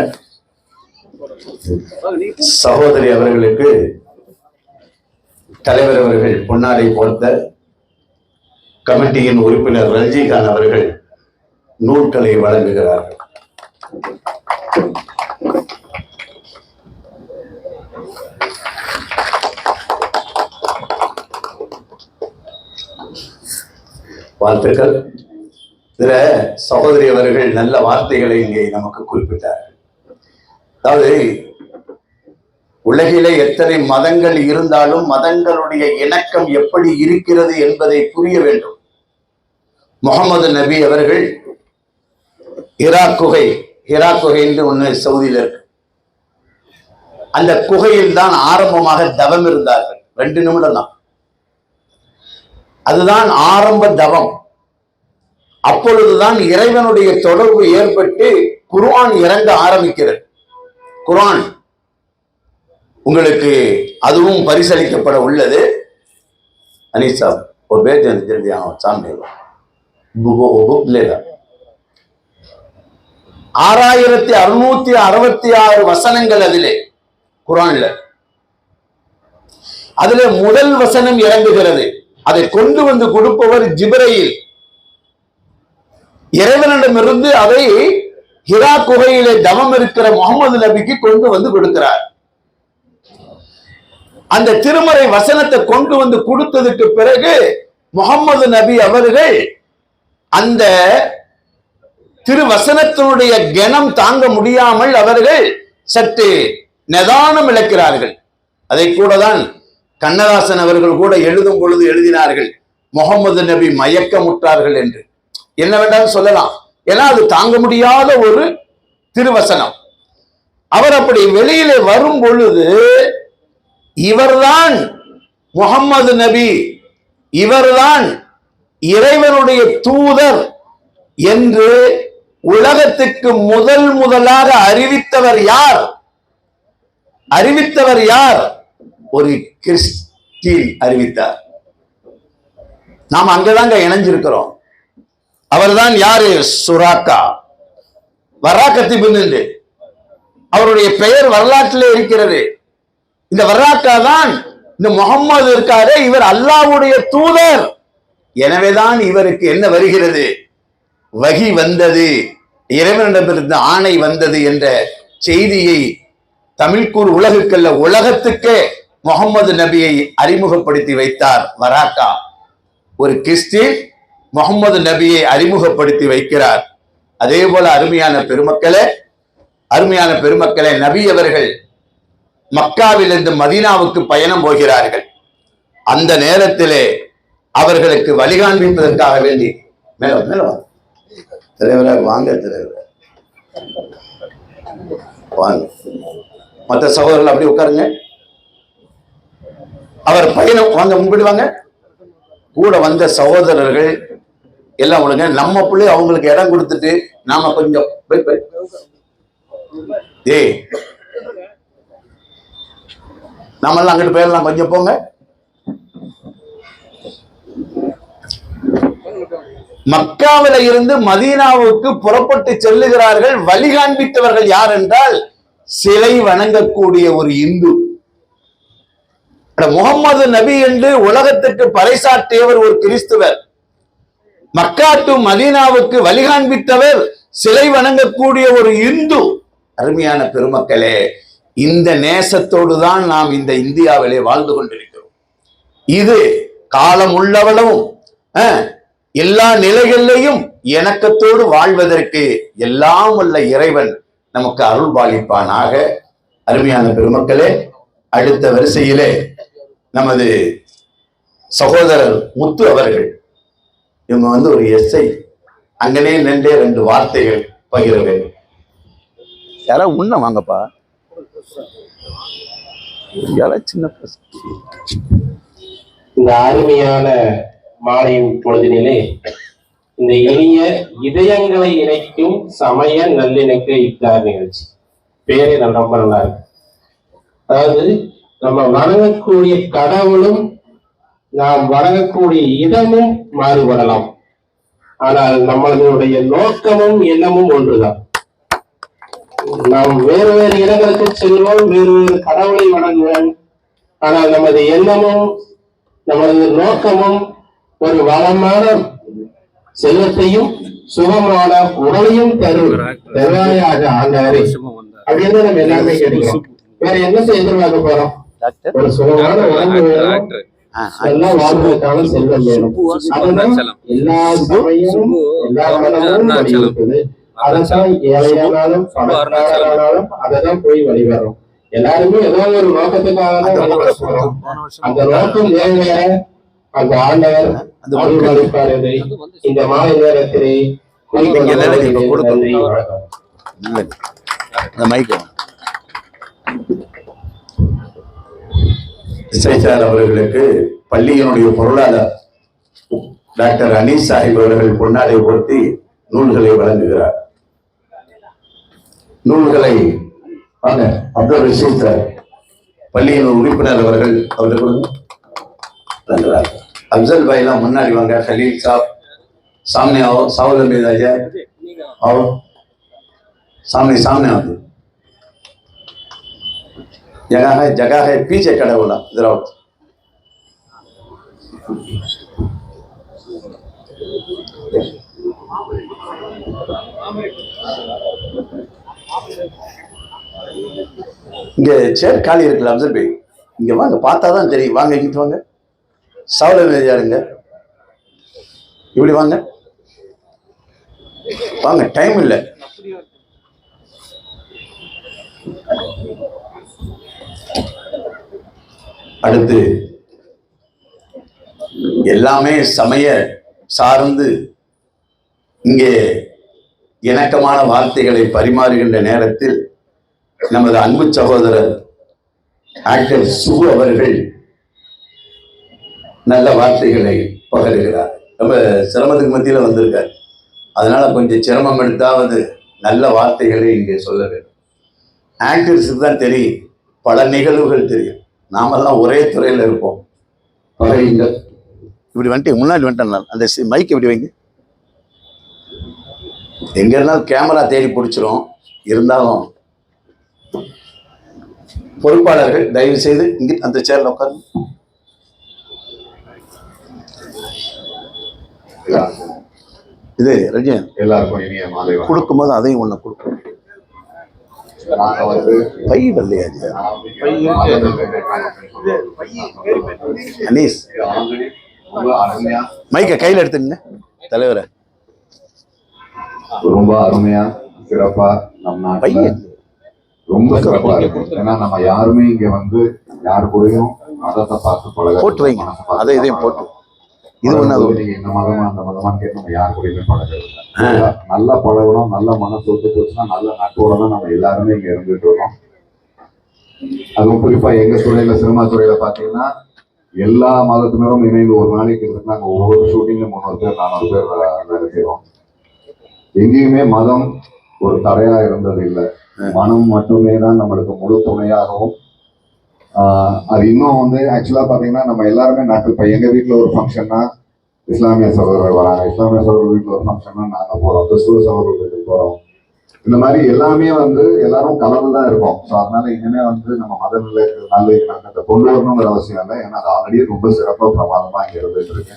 [SPEAKER 5] சகோதரி அவர்களுக்கு தலைவர் அவர்கள் பொன்னாடை போர்த்த கமிட்டியின் உறுப்பினர் ரஞ்சிகாந்த் அவர்கள் நூல்களை வழங்குகிறார்கள். வாழ்த்துக்கள். இதுல சகோதரி அவர்கள் நல்ல வார்த்தைகளை இங்கே நமக்கு குறிப்பிட்டார்கள். அதாவது உலகிலே எத்தனை மதங்கள் இருந்தாலும் மதங்களுடைய இணக்கம் எப்படி இருக்கிறது என்பதை புரிய வேண்டும். முகமது நபி அவர்கள் ஹிரா குகை என்று ஒண்ணு சவுதியில இருக்கு. அந்த குகையில் தான் ஆரம்பமாக தவம் இருந்தார்கள். 2 நிமிடம் தான், அதுதான் ஆரம்ப தவம். அப்பொழுதுதான் இறைவனுடைய தொடர்பு ஏற்பட்டு குர்ஆன் இறங்க ஆரம்பிக்கிறது. குர்ஆன் உங்களுக்கு அதுவும் பரிசளிக்கப்பட உள்ளது. அனிசா ஒரு பேர் ஜல்தி சாமி 6666 வசனங்கள் அதிலே குர்ஆன்ல. அதிலே முதல் வசனம் இறங்குகிறது. அதை கொண்டு வந்து கொடுப்பவர் ஜிப்ரீல். இறைவனிடமிருந்து அதை ஹிரா குகையிலே தவம் இருக்கிற முகமது நபிக்கு கொண்டு வந்து கொடுக்கிறார். அந்த திருமறை வசனத்தை கொண்டு வந்து கொடுத்ததுக்கு பிறகு முகமது நபி அவர்கள் அந்த திருவசனத்தினுடைய கணம் தாங்க முடியாமல் அவர்கள் சற்று நிதானம் இழக்கிறார்கள். அதை கூட தான் கண்ணதாசன் அவர்கள் கூட எழுதும் பொழுது எழுதினார்கள், முகமது நபி மயக்கமுற்றார்கள் என்று. என்ன வேண்டாலும் சொல்லலாம், ஏன்னா அது தாங்க முடியாத ஒரு திருவசனம். அவர் அப்படி வெளியிலே வரும் பொழுது இவர்தான் முகம்மது நபி, இவர்தான் இறைவனுடைய தூதர் என்று உலகத்துக்கு முதலாக அறிவித்தவர் யார்? ஒரு கிறிஸ்டின் அறிவித்தார். நாம் அங்கதாங்க இணைஞ்சிருக்கிறோம். அவர்தான் யாரு? சுராக்கா வராக்கத்தி பின்னு அவருடைய பெயர் வரலாற்றிலே இருக்கிறது. இந்த வராக்கா தான் இந்த முகம்மது இருக்காரு, இவர் அல்லாஹ்வுடைய தூதர். எனவேதான் இவருக்கு என்ன வருகிறது? வகி வந்தது, இறைவனிடமிருந்து ஆணை வந்தது என்ற செய்தியை தமிழ்கூர் உலகுக்கல்ல உலகத்துக்கே முகம்மது நபியை அறிமுகப்படுத்தி வைத்தார் வராக்கா. ஒரு கிறிஸ்டின் முகம்மது நபியை அறிமுகப்படுத்தி வைக்கிறார். அதே போல அருமையான பெருமக்களே, நபி அவர்கள் மக்காவிலிருந்து மதீனாவுக்கு பயணம் போகிறார்கள். அந்த நேரத்திலே அவர்களுக்கு வழிகாண்பிப்பதற்காக வேண்டி மேல தலைவராக வாங்க, தலைவர் வாங்க, மற்ற சகோதரர்கள் அப்படி உட்காருங்க. அவர் பயணம் வாங்க, முன்னாடி வாங்க. கூட வந்த சகோதரர்கள் எல்லாம் விடுங்க. நம்ம பிள்ளை அவங்களுக்கு இடம் கொடுத்துட்டு நாம கொஞ்சம் நாமெல்லாம் அங்கிட்டு போயிடலாம், கொஞ்சம் போங்க. மக்காவில இருந்து மதீனாவுக்கு புறப்பட்டு செல்லுகிறார்கள். வழிகாண்பித்தவர்கள் யார் என்றால் சிலை வணங்கக்கூடிய ஒரு இந்து. முகம்மது நபி என்று உலகத்துக்கு பறைசாற்றியவர் ஒரு கிறிஸ்துவர். மக்கா டு மதீனாவுக்கு வழிகாண்பித்தவர் சிலை வணங்கக்கூடிய ஒரு இந்து. அருமையான பெருமக்களே, இந்த நேசத்தோடு தான் நாம் இந்த இந்தியாவிலே வாழ்ந்து கொண்டிருக்கிறோம். இது காலம் உள்ளவளவும் எல்லா நிலைகளிலையும் இணக்கத்தோடு வாழ்வதற்கு எல்லாம் வல்ல இறைவன் நமக்கு அருள் பாலிப்பானாக. அருமையான பெருமக்களே, அடுத்த வரிசையிலே நமது சகோதரர் முத்து அவர்கள், இவங்க ஒரு எஸ்ஐ, அங்கனே நின்றே 2 வார்த்தைகள் பகிர வேண்டும். யாரா உண்ண வாங்கப்பா, சின்ன
[SPEAKER 3] இந்த அருமையான மாலையின் பொழுதினிலே இந்த இனிய இதயங்களை இணைக்கும் சமய நல்லிணக்க இஃப்தார் நிகழ்ச்சி பேரே ரொம்ப நல்லா இருக்கு. அதாவது நம்ம வணங்கக்கூடிய கடவுளும் நாம் வணங்கக்கூடிய இடமும் மாறுபடலாம், ஆனால் நம்மளுடைய நோக்கமும் எண்ணமும் ஒன்றுதான். நாம் வேறு வேறு இடங்களுக்கு செல்வோம், வேறு வேறு கடவுளை வணங்குவோம், ஆனால் நமது எண்ணமும் நமது நோக்கமும் ஒரு வளமான செல்வத்தையும் சுகமான உடலையும் தருவாயாக ஆண்டவரே அப்படின்னு நம்ம எல்லாருமே கேட்கிறோம். வேற என்ன எதிர்பார்க்க போறோம்? ஒரு சுகமான உடம்பு வேணும், எல்லா வாழ்வதற்கான செல்வம் வேணும். அதுதான் எல்லா சமயமும் எல்லா வளமும் வலியுறுத்துது. அதான் ஏழையானாலும் பணக்காரனாலும் அதைதான் போய் வழிபடுறோம். எல்லாருமே ஏதோ ஒரு நோக்கத்துக்காக தான் வழிபட போறோம். அந்த நோக்கம் வேற அந்த ஆண்டவர் அருள்பாலிப்பார். இந்த மாலை நேரத்திலே
[SPEAKER 5] அவர்களுக்கு பள்ளியினுடைய பொருளாளர் டாக்டர் அனீஸ் சாஹிப் அவர்கள் பொன்னாடை போர்த்தி நூல்களை வழங்குகிறார். நூல்களை வாங்க அப்துல் ரஷீத் சார் பள்ளியின் உறுப்பினர் அவர்கள் கொடுங்க. अफजल भाई ला मुन्ना वांगा खलील साहब सामने आओ साउल में आ जाए आओ सामने सामने आओ जगह है पीछे खड़ा बोला इधर आओ இங்க சேர் காலி இருக்குல்ல அப்சல் பாய் இங்க வாங்க பார்த்தாதான் தெரியும் வாங்க இங்கிட்டு வாங்க சாவல யாருங்க இப்படி வாங்க வாங்க டைம் இல்லை அடுத்து எல்லாமே சமய சார்ந்து இங்கே இணக்கமான வார்த்தைகளை பரிமாறுகின்ற நேரத்தில் நமது அன்பு சகோதரர் ஆக்டர் சுகு அவர்கள் நல்ல வார்த்தைகளை பகருகிறார். ரொம்ப சிரமத்துக்கு மத்தியில் வந்திருக்கார். அதனால கொஞ்சம் சிரமம் எடுத்தாவது நல்ல வார்த்தைகளை இங்கே சொல்ல வேண்டும். ஆக்டர்ஸுக்கு தான் தெரியும், பல நிகழ்வுகள் தெரியும். நாமெல்லாம் ஒரே துறையில் இருப்போம். பகருங்கள் இப்படி வந்துட்டு முன்னாடி வந்துட்டேன். அந்த மைக் இப்படி வைங்க. எங்க இருந்தாலும் கேமரா தேடி பிடிச்சிரும். இருந்தாலும் பொறுப்பாளர்கள் தயவு செய்து இங்க அந்த சேர்ல உட்காருங்க. இது ரஜினி
[SPEAKER 2] எல்லாருக்கும் இனிய மாலை
[SPEAKER 5] கொடுக்கும் போது அதையும் ஒண்ணு கொடுக்கும். பை வரலையா அனீஸ் மைக்க கையில் எடுத்துங்க தலைவரை.
[SPEAKER 2] ரொம்ப அருமையா சிறப்பா நம்ம நாட்டுல ரொம்ப சிறப்பா இருக்கு. ஏன்னா நம்ம யாருமே இங்க வந்து யாரு கூடயும் மதத்தை பார்த்து பழக
[SPEAKER 5] போட்டு வைங்க. அதை இதையும் போட்டு இது ஒண்ணு
[SPEAKER 2] இந்த மதமா அந்த மதமான்னு கேட்டு நம்ம யாரு கூடயுமே பழகிறது. நல்லா பழகணும், நல்ல மனசு ஒத்து போச்சுன்னா நல்ல நட்போட தான் நம்ம எல்லாருமே இங்க இருந்துட்டு இருக்கோம். அதுவும் குறிப்பா எங்க துறையில சினிமா துறையில பாத்தீங்கன்னா எல்லா மதத்தினரும் இணைந்து ஒரு நாளைக்கு நாங்க ஒவ்வொரு ஷூட்டிங்ல 300 பேர் 400 பேர் வேலை செய்வோம். எங்கேயுமே மதம் ஒரு தடையா இருந்தது இல்லை. மனம் மட்டுமே தான் நம்மளுக்கு முழு துணையாகவும் அது இன்னும் வந்து ஆக்சுவலா பாத்தீங்கன்னா நம்ம எல்லாருமே நாட்டு. இப்ப எங்க வீட்டுல ஒரு ஃபங்க்ஷன்னா இஸ்லாமிய சகோதரர்கள் வராங்க, இஸ்லாமிய சகோதரர் வீட்டுல ஒரு ஃபங்க்ஷன்னா நாங்க போறோம், கிறிஸ்துவ சகோதரர்கள் வீட்டுக்கு போறோம். இந்த மாதிரி எல்லாமே வந்து எல்லாரும் கலந்துதான் இருக்கோம். ஸோ அதனால இனிமே வந்து நம்ம மத நல்லிணக்கத்தை கொண்டு வரணுங்கிற அவசியம் இல்லை. ஏன்னா அது ஆல்ரெடி ரொம்ப சிறப்பா பிரமாதமா இங்க இருந்துட்டு இருக்கு.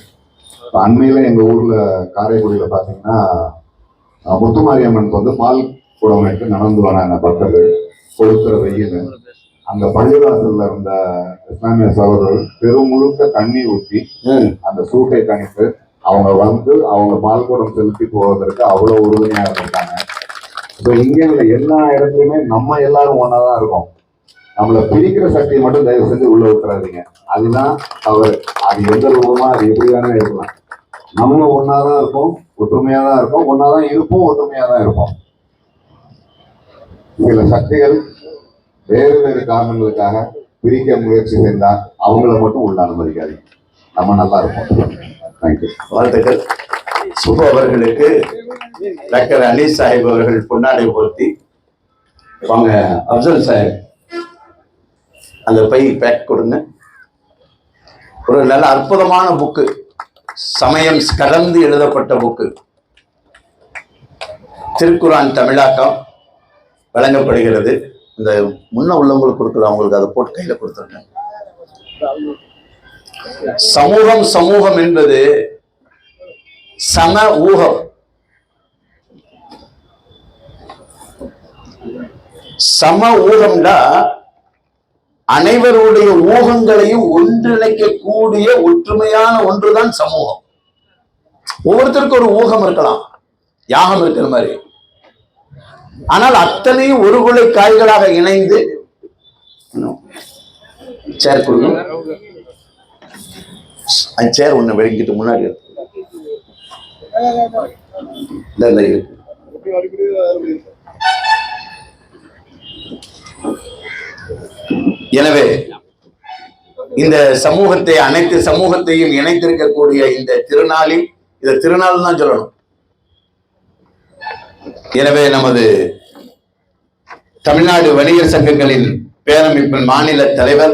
[SPEAKER 2] அண்மையில எங்க ஊர்ல காரைக்குடியில பாத்தீங்கன்னா முத்துமாரியம்மனுக்கு வந்து பால் குடம் எடுத்து நடந்து வராங்க பக்தர்கள். கொளுத்துற வெயில் அங்க பள்ளிவாசல்ல இருந்த இஸ்லாமிய சகோதரர்கள் பெருமுழுக்க தண்ணி ஊற்றி அந்த சூட்டை தணித்து அவங்க வந்து அவங்க பால் குடம் செலுத்தி போவதற்கு அவ்வளவு உறுதுணையா இருந்திருக்காங்க. இப்போ இங்க உள்ள எல்லா இடத்துலயுமே நம்ம எல்லாரும் ஒன்னாதான் இருக்கோம். நம்மளை பிரிக்கிற சக்தியை மட்டும் தயவு செஞ்சு உள்ள விட்டுறாதீங்க. அதுதான் அவர் அது எந்த ரூபமா அது எப்படி வேணா இருக்கலாம். நம்ம ஒன்னாதான் இருக்கோம், ஒற்றுமையா தான் இருக்கோம், ஒன்னாதான் இருப்போம், ஒற்றுமையா தான் இருப்போம். சில சக்திகள் வேறு வேறு காரணங்களுக்காக பிரிக்க முயற்சி செய்தால் அவங்கள மட்டும் உள்ள அனுமதிக்காதீங்க. நம்ம நல்லா இருப்போம். தேங்க்யூ.
[SPEAKER 5] வாழ்த்துக்கள். சுபு அவர்களுக்கு டாக்டர் அனீஸ் சாஹிப் அவர்கள் பொன்னாடை பொருத்தி வாங்க. அப்சல் சாஹிப் அந்த பை பேக் கொடுங்க. ஒரு நல்ல அற்புதமான புக்கு, சமயம் கலந்து எழுதப்பட்ட புக்கு, திருக்குரான் தமிழாக்கம் வழங்கப்படுகிறது. இந்த முன்ன உள்ளவங்களுக்கு கொடுக்கல, அவங்களுக்கு அதை போட்டு கையில கொடுத்துருங்க. சமூகம் சமூகம் என்பது சம ஊகம். சம ஊகம்னா அனைவருடைய ஊகங்களையும் ஒன்றிணைக்கக்கூடிய ஒற்றுமையான ஒன்றுதான் சமூகம். ஒவ்வொருத்தருக்கும் ஒரு ஊகம் இருக்கலாம், யாகம் இருக்கிற மாதிரி. ஆனால் அத்தனையும் ஒரு குலை காய்களாக இணைந்து சேர் கொடுங்க. அந்த சேர் ஒண்ணு வெளிக்கிட்டு முன்னாடி எனவே இந்த சமூகத்தை, அனைத்து சமூகத்தையும் இணைத்திருக்கக்கூடிய இந்த திருநாளில், இந்த திருநாள் தான் சொல்லணும். எனவே நமது தமிழ்நாடு வணிகர் சங்கங்களின் பேரமைப்பின் மாநில தலைவர்,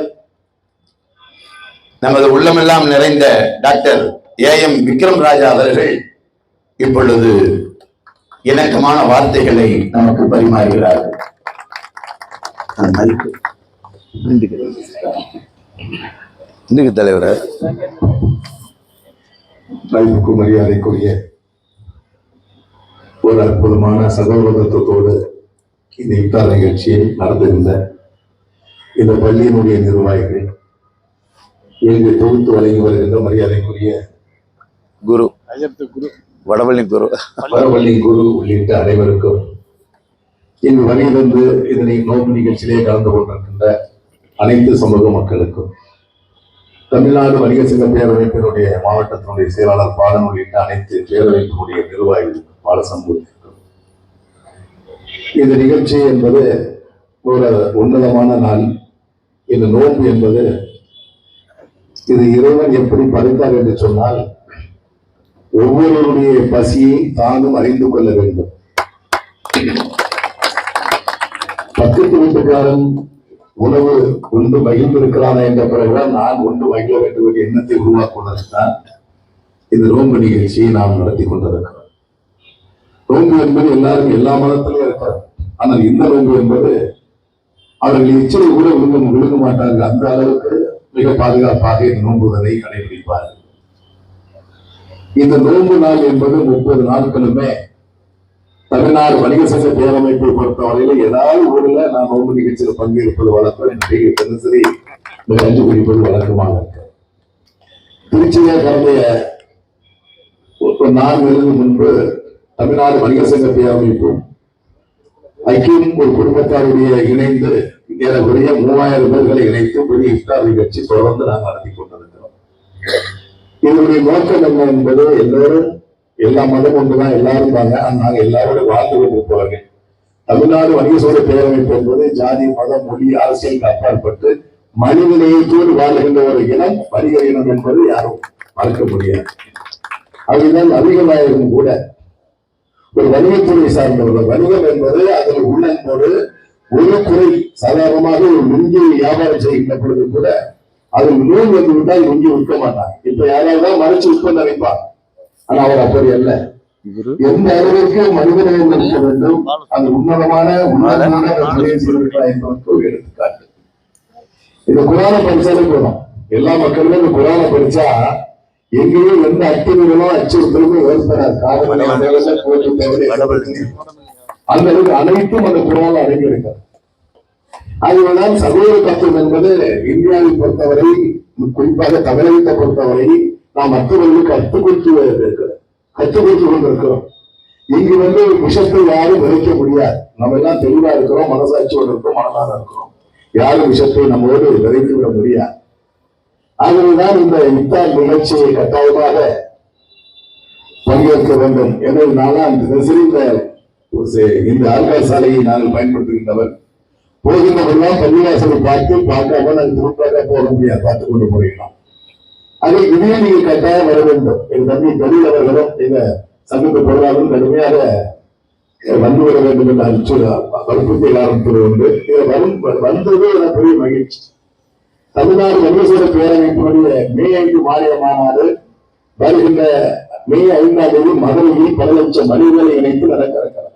[SPEAKER 5] நமது உள்ளமெல்லாம் நிறைந்த டாக்டர் AM விக்ரம் ராஜா அவர்கள் இப்பொழுது இணக்கமான வார்த்தைகளை நமக்கு பரிமாறுகிறார்கள். தலைவர்,
[SPEAKER 7] மதிப்புக்கும் மரியாதைக்குரிய ஒரு அற்புதமான சகோதரத்துவத்தோடு இந்த இஃப்தார் நிகழ்ச்சியை நடந்துகின்ற இந்த பள்ளியினுடைய நிர்வாகிகள், இங்கு தொகுத்து வழங்கி வருகின்ற மரியாதைக்குரிய
[SPEAKER 5] குரு வடவள்ளி
[SPEAKER 7] குரு உள்ளிட்ட அனைவருக்கும், இங்கு வருகிறது இதனை நோக்கு நிகழ்ச்சியிலே கலந்து கொண்டிருக்கின்ற அனைத்து சமூக மக்களுக்கும், தமிழ்நாடு வணிகர் சங்க பேரமைப்பினுடைய மாவட்டத்தினுடைய செயலாளர் பாலன் உள்ளிட்ட அனைத்து பேரமைப்பினுடைய நிர்வாகிகள் பால சமூகத்திற்கும், இந்த நிகழ்ச்சி என்பது ஒரு உன்னதமான நாள். இந்த நோன்பு என்பது இது இறைவன் எப்படி படைத்தார் என்று சொன்னால், ஒவ்வொருவருடைய பசியை தானும் அறிந்து கொள்ள வேண்டும். பக்கத்து வீட்டுக்காரன் உணவு உண்டு மகிழ்ந்திருக்கிறான் என்ற பிறகுதான் நான் உண்டு மகிழ வேண்டும் என்ற எண்ணத்தை உருவாக்குவதற்குதான் இந்த நோன்பு நிகழ்ச்சியை நாம் நடத்தி கொண்டிருக்கிறோம். நோன்பு என்பது எல்லாரும் எல்லா மதத்திலும் இருக்கிறார். ஆனால் இந்த நோன்பு என்பது அவர்கள் எச்சரிக்கை கூட விழுங்க மாட்டார்கள். அந்த அளவுக்கு மிக பாதுகாப்பாக இந்த நோன்புகளை கடைபிடிப்பார்கள். இந்த நோன்பு நாள் என்பது 30 நாட்களுமே தமிழ்நாடு வணிகர் சங்க பேரமைப்பை பொறுத்தவரையில ஏதாவது ஊர்ல நான் நோன்பு நிகழ்ச்சியில் பங்கேற்பது வழக்கம், தினசரி கஞ்சி குடிப்பது வழக்கமாக இருக்கு. திருச்சியில கடந்த 4 வருடம் முன்பு தமிழ்நாடு வணிகர் சங்க பேரமைப்பும் ஐக்கியம் ஒரு குடும்பத்தாருடைய இணைந்து ஏறக்குறைய 3000 பேர்களை இணைத்து பெரிய இஃப்தார் நிகழ்ச்சி தொடர்ந்து நாங்கள் நடத்தி கொண்டிருக்கிறோம். இதனுடைய நோக்கம் என்ன என்பது, எல்லோரும் எல்லா மதம் ஒன்றுதான், எல்லாரும் தாங்க. நாங்கள் எல்லாரோட வாழ்ந்து கொண்டிருப்பவர்கள். தமிழ்நாடு வணிக சங்க பேரமைப்பு என்பது ஜாதி, மதம், மொழி, அரசியலுக்கு அப்பாற்பட்டு மனிதநேயத்தோடு வாழ்கின்ற ஒரு இனம் வணிகர் இனம் என்பது யாரும் மறக்க முடியாது. அதுதான் அதிகமாயிருக்கும் கூட ஒரு வணிகத்துறை சார்ந்தவர்கள். வணிகம் என்பது அதில் உள்ள ஒரு குறை. சாதாரணமாக ஒரு லுங்கி வியாபாரம் செய்கின்ற பொழுது கூட அதில் நூல் வந்து விட்டால் லுங்கி விற்க மாட்டாங்க. இப்ப யாராவது மறைச்சு விற்பனை நினைப்பாங்க. ஆனா அவர் அப்படி அல்ல. எந்த அளவிற்கு மனிதநேயம் இருக்க வேண்டும், அந்த உன்னதமான எடுத்துக்காட்டு. இந்த குரானை படிச்சாலே போதும். எல்லா மக்களுமே இந்த குரானை படிச்சா எங்கேயும் எந்த அட்டுகளும் அச்சுறுத்தலுமே ஏற்படாது. அந்த அளவுக்கு அனைத்தும் அந்த குரான் அடங்கி இருக்கிறது. அதுதான் சகோதர தத்துவம் என்பது இந்தியாவை பொறுத்தவரை, குறிப்பாக தமிழகத்தை பொறுத்தவரை நாம் மற்றவர்களுக்கு கற்றுக் கொடுத்து கொண்டிருக்கிறோம். இங்கு விஷத்தை யாரும் விளைக்க முடியாது. நம்ம எல்லாம் தெளிவா இருக்கிறோம், மனசாட்சியோடு இருக்கிறோம், மனதாக இருக்கிறோம். யாரும் விஷத்தை நம்மோடு விளைத்து விட முடியாது. ஆகவேதான் இந்த இஃப்தார் நிகழ்ச்சியை கட்டாயமாக பங்கேற்க வேண்டும். எனவே நான் இந்த ஆல்கால் சாலையை நாங்கள் பயன்படுத்துகின்றவர். போகின்றவர்களாம் பள்ளிவாசலை பார்க்காம நாங்கள் திருப்பாக போக முடியாது, பார்த்துக் கொண்டு போகிறோம். அதை இதையே நீங்கள் கட்டாயம் வர வேண்டும். என் தம்பி தொழில் அவர்களும் எங்க சமூக பொருளாதாரம் கடுமையாக வந்து வர வேண்டும் என்று வற்புறுத்தி ஆரம்பித்தது உண்டு. வந்தது பெரிய மகிழ்ச்சி. தமிழ்நாடு வணிகர் சங்க பேரமைப்பினுடைய மே 5 மாநில மாநாடு வருகின்ற மே 5ஆம் தேதி மதுரையில் 10 லட்சம் மனிதர்களை இணைத்து நடக்க இருக்கிறார்.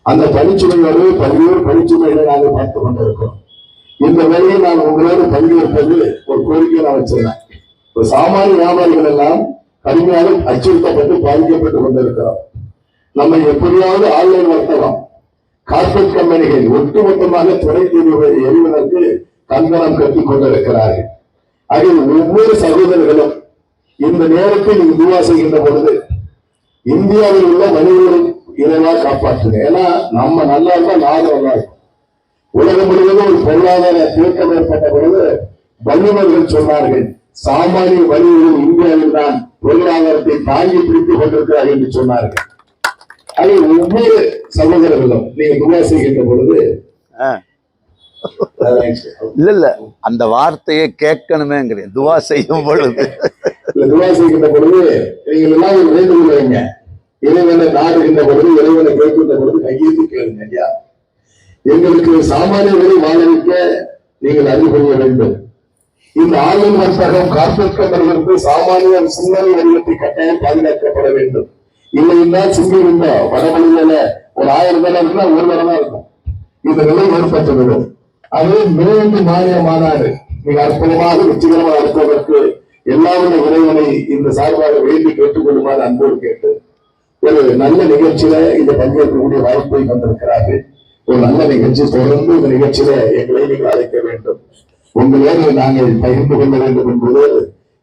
[SPEAKER 7] அந்த பணிச்சுமையோடு பல்வேறு பணிச்சுமைகளை நாங்கள் பார்த்துக் கொண்டிருக்கிறோம். இந்த வேலையை நான் உங்களோடு பங்கேற்பது ஒரு கோரிக்கை நான் வச்சிருந்தேன். சாமானிய வியாபாரிகள் எல்லாம் கடுமையாக அச்சுறுத்தப்பட்டு பாதிக்கப்பட்டு கொண்டிருக்கிறோம். நம்ம எப்படியாவது ஆன்லைன் வர்த்தகம், கார்பரேட் கம்பெனிகள் ஒட்டுமொத்தமாக துணை தீர்வுகளை எறிவதற்கு கங்கணம் கட்டிக் கொண்டிருக்கிறார்கள். அதில் ஒவ்வொரு சகோதரர்களும் இந்த நேரத்தில் துவா செய்கின்ற பொழுது இந்தியாவில் உள்ள மனிதர்களை இறைவா காப்பாற்றுங்க. ஏன்னா நம்ம நல்லா இருந்தா நாடு நல்லா இருக்கும். உலகம் முழுவதும் ஒரு பொருளாதார தேக்கம் ஏற்பட்ட பொழுது வல்லுநர்கள் சொன்னார்கள், சாமானிய வணிகர்கள் இந்தியாவில் தான் பொருளாதாரத்தை தாங்கி பிடித்துக் கொண்டிருக்கிறார்கள் என்று சொன்னார்கள். அதை ஒவ்வொரு சகோதரர்களும் நீங்க துவா செய்கின்ற பொழுது
[SPEAKER 5] இல்ல அந்த வார்த்தையை கேட்கணுமே துவா செய்யும் பொழுது
[SPEAKER 7] துவா செய்கின்ற பொழுது நீங்கள் எல்லாம் ஒரு வேண்டுகோள் வைங்க. இறைவனை நாடுகின்ற பொழுது, இறைவனை கேட்கின்ற பொழுது கையேற்றி கேளுங்க. ஐயா, எங்களுக்கு சாமானியர்களை வாழ வைக்க நீங்கள் அறிவு கொள்ள வேண்டும். இந்த ஆன்லைன் வர்த்தகம் கார்பரேட் கம்பெனிகளுக்கு சாமானியர் சிந்தனை வடிவத்தை கட்டாயம் பாதுகாக்கப்பட வேண்டும். இல்லைன்னா சிங்கிள் விண்டோ வடமொழியில ஒரு 1000 பேர் இருந்தா ஒரு தடவை தான் இருக்கும். இந்த நிலை ஏற்பட்டுவிடும். அது மேலும் மாநில மாநாடு மிக அற்புதமாக வெற்றிகரமாக நடத்துவதற்கு எல்லாருடைய இறைவனை இந்த சார்பாக வேண்டி கேட்டுக் கொள்ளுமாறு அன்போடு கேட்டு ஒரு நல்ல நிகழ்ச்சியில இந்த பங்கேற்கக்கூடிய வாய்ப்பை தந்திருக்கிறார்கள். ஒரு நல்ல நிகழ்ச்சி, தொடர்ந்து இந்த நிகழ்ச்சியில எங்களை நீங்கள் அழைக்க வேண்டும். உங்களோடு நாங்கள் பகிர்ந்து கொள்ள வேண்டும் என்பது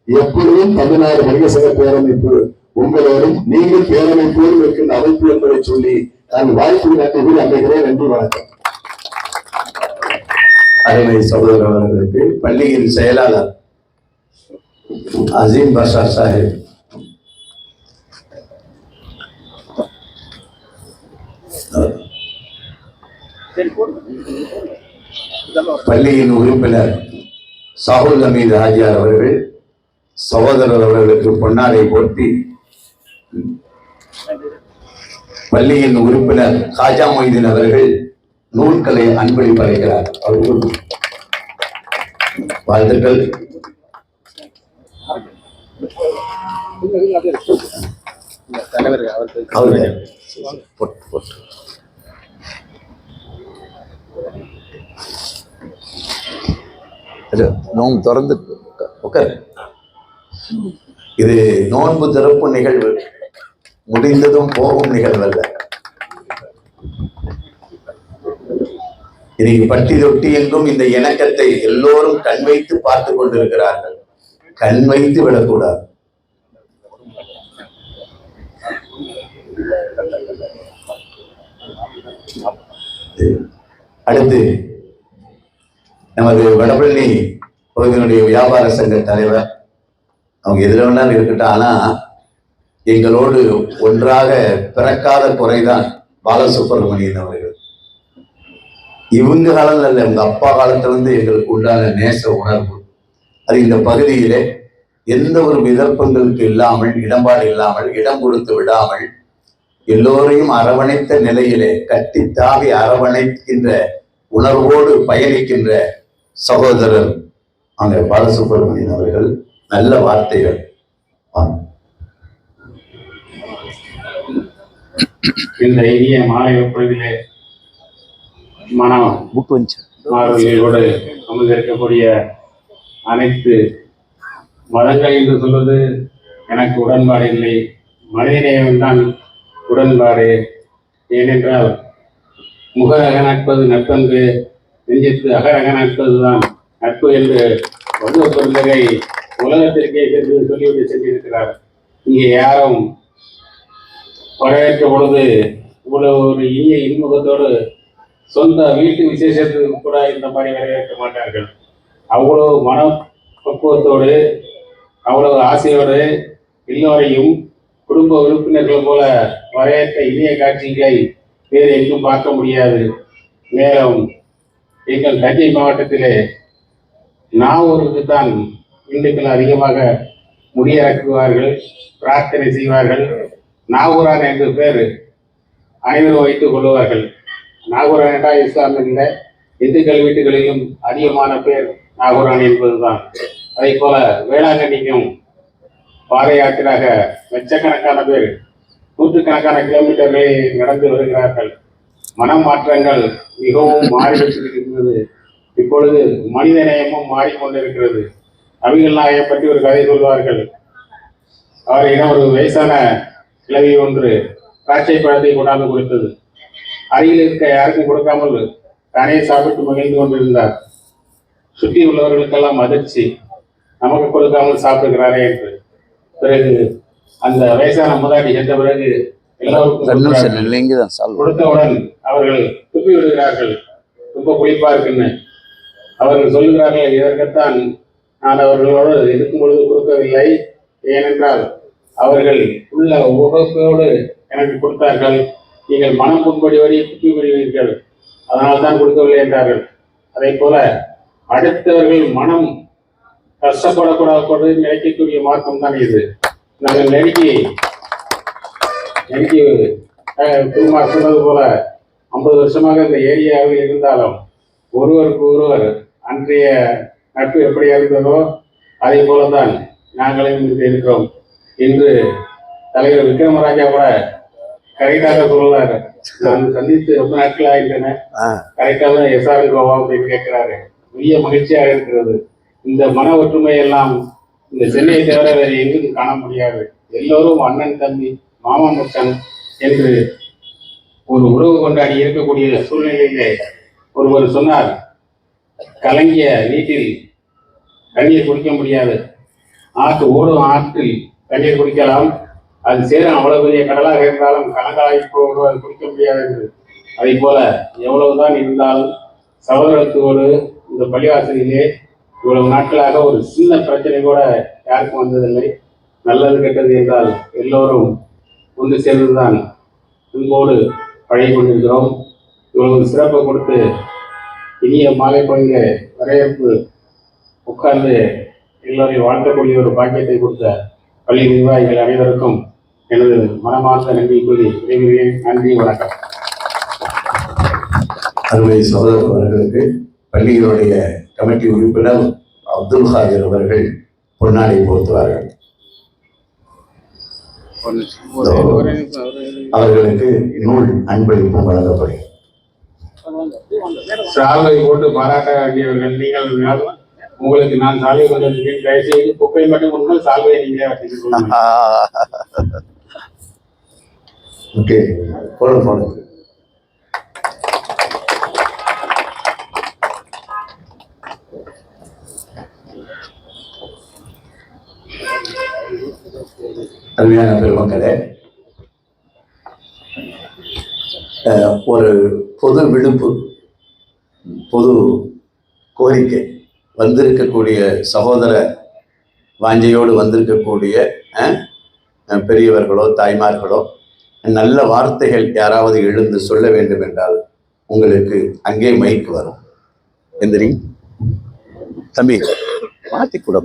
[SPEAKER 7] எப்பொழுதும் தமிழ்நாடு வணிக சங்க பேரமைப்பு உங்களோடும் நீங்கள் பேரமைப்போடு இருக்கின்ற அமைப்பு என்பதை சொல்லி நான் வாய்ப்பு நன்றி அமைகிறேன். நன்றி, வணக்கம்.
[SPEAKER 1] அருமை சகோதரர் அவர்களுக்கு பள்ளியின் செயலாளர் அசீம் பாஷா சாஹிப் பள்ளியின் உறுப்பினர் சாகுல் அமீது ஹாஜியார் அவர்கள் சகோதரர் அவர்களுக்கு பொன்னாடை போர்த்தி, பள்ளியின் உறுப்பினர் காஜா மொய்தீன் அவர்கள் நூல்களை அன்பளிப்பு அளிக்கிறார். அவர்கள் வாழ்த்துக்கள். நோன்பு திறந்து உட்கார். இது நோன்பு திறப்பு நிகழ்வு, முடிந்ததும் போகும் நிகழ்வு அல்ல. இன்னைக்கு பட்டி தொட்டி எங்கும் இந்த இணக்கத்தை எல்லோரும் கண் வைத்து பார்த்து கொண்டிருக்கிறார்கள். கண் வைத்து விடக்கூடாது. அடுத்து நமது வடபழனி பகுதியினுடைய வியாபார சங்க தலைவர், அவங்க எதிர வேணாலும் இருக்கட்டும், ஆனா எங்களோடு ஒன்றாக பிறக்காத குறைதான் பாலசுப்ரமணியன் அவர்கள். இவங்க காலத்துல இல்லை, உங்க அப்பா காலத்துல இருந்து எங்களுக்கு உண்டான நேச உணர்வு. அது இந்த பகுதியிலே எந்த ஒரு விதர்ப்பங்களுக்கு இல்லாமல், இடம்பாடு இல்லாமல், இடம் கொடுத்து விடாமல் எல்லோரையும் அரவணைத்த நிலையிலே கட்டி தாவி அரவணைக்கின்ற உணர்வோடு பயணிக்கின்ற சகோதரர் அங்க பாலசுப்ரமணியன் அவர்கள். நல்ல வார்த்தைகள்.
[SPEAKER 3] இந்த இனிய மாலை பொழுதிலே மாணவர்களோடு அமர்ந்திருக்கக்கூடிய அனைத்து மதங்கள் என்று சொல்வது எனக்கு உடன்பாடு இல்லை. மனிதநேயம்தான் உடன்பாடு. ஏனென்றால் முகரக நட்பது நட்பென்று, நெஞ்சத்து அகரக நட்பதுதான் நட்பு என்று வள்ளுவ பெருந்தகை உலகத்திற்கே சென்று சொல்லிவிட்டு சென்றிருக்கிறார். இங்கே யாரும் வரவேற்ற பொழுது இவ்வளவு ஒரு இனிய இன்முகத்தோடு சொந்த வீட்டு விசேஷத்துக்கு கூட இந்த மாதிரி வரவேற்க மாட்டார்கள். அவ்வளவு மன பக்குவத்தோடு, அவ்வளவு ஆசையோடு எல்லோரையும் குடும்ப உறுப்பினர்கள் போல வரவேற்ற இனிய காட்சிகளை வேறு எங்கும் பார்க்க முடியாது. மேலும் எங்கள் தஞ்சை மாவட்டத்திலே நாவூருக்கு தான் இந்துக்கள் அதிகமாக முடியிறக்குவார்கள், பிரார்த்தனை செய்வார்கள். நாகூரான் என்ற பேர் அனைவரும் வைத்துக் கொள்வார்கள். நாகூரான் என்றால் இஸ்லாமில் இந்துக்கள் வீட்டுகளிலும் அதிகமான பேர் நாகூரான் என்பதுதான். அதே போல வேளாங்கண்ணிக்கும் பாத யாத்திராக லட்சக்கணக்கான பேர், நூற்றுக்கணக்கான கிலோமீட்டர்களை நடந்து வருகிறார்கள். மனமாற்றங்கள் மிகவும் மாறிவிட்டிருக்கிறது. இப்பொழுது மனித நேயமும் மாறிக்கொண்டிருக்கிறது. நபிகள் நாயகத்தை பற்றி ஒரு கதை சொல்வார்கள். அவரிடம் ஒரு வயசான கிழவி ஒன்று திராட்சை பழத்தை கொண்டாந்து கொடுத்தது. அருகில் இருக்க யாருக்கும் கொடுக்காமல் தானே சாப்பிட்டு மகிழ்ந்து கொண்டிருந்தார். சுற்றி உள்ளவர்களுக்கெல்லாம் அதிர்ச்சி, நமக்கு கொடுக்காமல் சாப்பிடுகிறாரே என்று. பிறகு அந்த வயசான முதலாளி சென்ற பிறகு எல்லோருக்கும் கொடுத்தவுடன் அவர்கள் துப்பி விடுகிறார்கள். ரொம்ப குளிப்பா இருக்குன்னு அவர்கள் சொல்லுகிறார்கள், இதற்குத்தான் நான் அவர்களோடு இருக்கும் பொழுது கொடுக்கவில்லை. ஏனென்றால் அவர்கள் உள்ள உகப்போடு எனக்கு கொடுத்தார்கள். நீங்கள் மனம் புண்படி வழி துப்பி விடுவீர்கள், அதனால் தான் கொடுக்கவில்லை என்றார்கள். அதே போல அடுத்தவர்கள் மனம் கஷ்டப்படக்கூடாது நினைக்கக்கூடிய மார்க்கம் தான் இது. நாங்கள் நெருங்கி குருமார் சொன்னது போல 50 வருஷமாக இந்த ஏரியாவில் இருந்தாலும் ஒருவருக்கு ஒருவர் அன்றைய நட்பு எப்படி இருந்ததோ அதே போலதான் நாங்களும் இன்று இருக்கிறோம். இன்று தலைவர் விக்ரமராஜா கூட கரெக்டாக சொல்றாரு, நான் சந்தித்து ரொம்ப நாட்கள் ஆகின்றன, கரெக்டாக எஸ்ஆர் கோவா அப்படின்னு கேட்கிறாரு. பெரிய மகிழ்ச்சியாக இருக்கிறது. இந்த மன ஒற்றுமை எல்லாம் இந்த சென்னையை தவிர வேறு எங்கும் காண முடியாது. எல்லோரும் அண்ணன் தம்பி மாமா மச்சான் என்று ஒரு உறவு கொண்டாடி இருக்கக்கூடிய சூழ்நிலையிலே ஒருவர் சொன்னார், கலங்கிய நீட்டில் தண்ணீர் குடிக்க முடியாது, ஓடும் ஆற்றில் தண்ணீர் குடிக்கலாம், அது சேரும் அவ்வளவு பெரிய கடலாக இருந்தாலும் கலங்களாகி போடுவது குடிக்க முடியாது என்று. அதை போல எவ்வளவுதான் இருந்தாலும் சகோதரத்தோடு இந்த பள்ளிவாசலிலே இவ்வளவு நாட்களாக ஒரு சின்ன பிரச்சனை கூட யாருக்கும் வந்ததில்லை. நல்லது கெட்டது என்றால் எல்லோரும் ஒன்று சேர்ந்துதான் அன்போடு பழகி கொண்டிருக்கிறோம். இவ்வளவு சிறப்பை கொடுத்து இனிய மாலை பொழுதிலே வரவேற்பு உட்கார்ந்து எல்லோரையும் வாழ்க்கக்கூடிய ஒரு பாக்கியத்தை கொடுத்த பள்ளி நிர்வாகிகள் அனைவருக்கும் எனது மனமார்ந்த நன்றி கூறி விரைவில் நன்றி, வணக்கம்.
[SPEAKER 5] அருமை சகோதரர் அவர்களுக்கு பள்ளியினுடைய கமிட்டி உறுப்பினர் அப்துல் ஹாஜர் அவர்கள் பொன்னாடை போர்த்துவார்கள். அவர்களுக்கு நூல் அன்பளிப்பு வழங்கப்படும்.
[SPEAKER 3] சால்வை போட்டு பாராட்ட வேண்டியவர்கள் நீங்கள். உங்களுக்கு நான் சால்வை கொண்டிருக்கேன், தயவுசெய்து குப்பை மட்டும் கொண்டு சால்வையை நீங்களே வச்சுக்கணும்.
[SPEAKER 5] ஓகே, போடுங்க. அருமையான பெருமக்களே, ஒரு பொது விடுப்பு, பொது கோரிக்கை வந்திருக்கக்கூடிய சகோதர வாஞ்சையோடு வந்திருக்கக்கூடிய பெரியவர்களோ தாய்மார்களோ நல்ல வார்த்தைகள் யாராவது எழுந்து சொல்ல வேண்டும் என்றால் உங்களுக்கு அங்கே மைக்கு வரும். எந்திரி தம்பி, மாற்றி கூட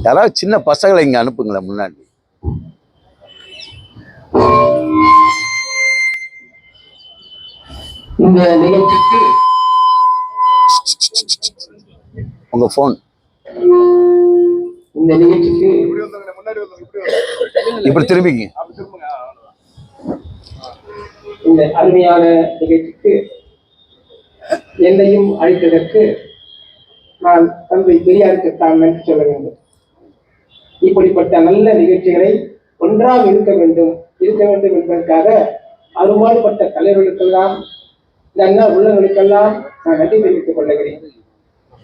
[SPEAKER 5] யாராவது சின்ன பசங்களை இங்க அனுப்புங்களேன் முன்னாடி.
[SPEAKER 4] இந்த நிகழ்ச்சிக்கு
[SPEAKER 5] உங்க போன்
[SPEAKER 4] இந்த நிகழ்ச்சிக்கு
[SPEAKER 5] இப்படி திரும்பிங்க.
[SPEAKER 4] இந்த அருமையான நிகழ்ச்சிக்கு என்னையும் அழைத்ததற்கு நான் தந்தை பெரியாருக்கு தான் நன்றி சொல்ல வேண்டும். இப்படிப்பட்ட நல்ல நிகழ்ச்சிகளை ஒன்றாக இருக்க வேண்டும் என்பதற்காக அருமாறுபட்ட தலைவர்களுக்கெல்லாம், நல்ல உள்ளங்களுக்கெல்லாம் நான் நன்றி தெரிவித்துக் கொள்கிறேன்.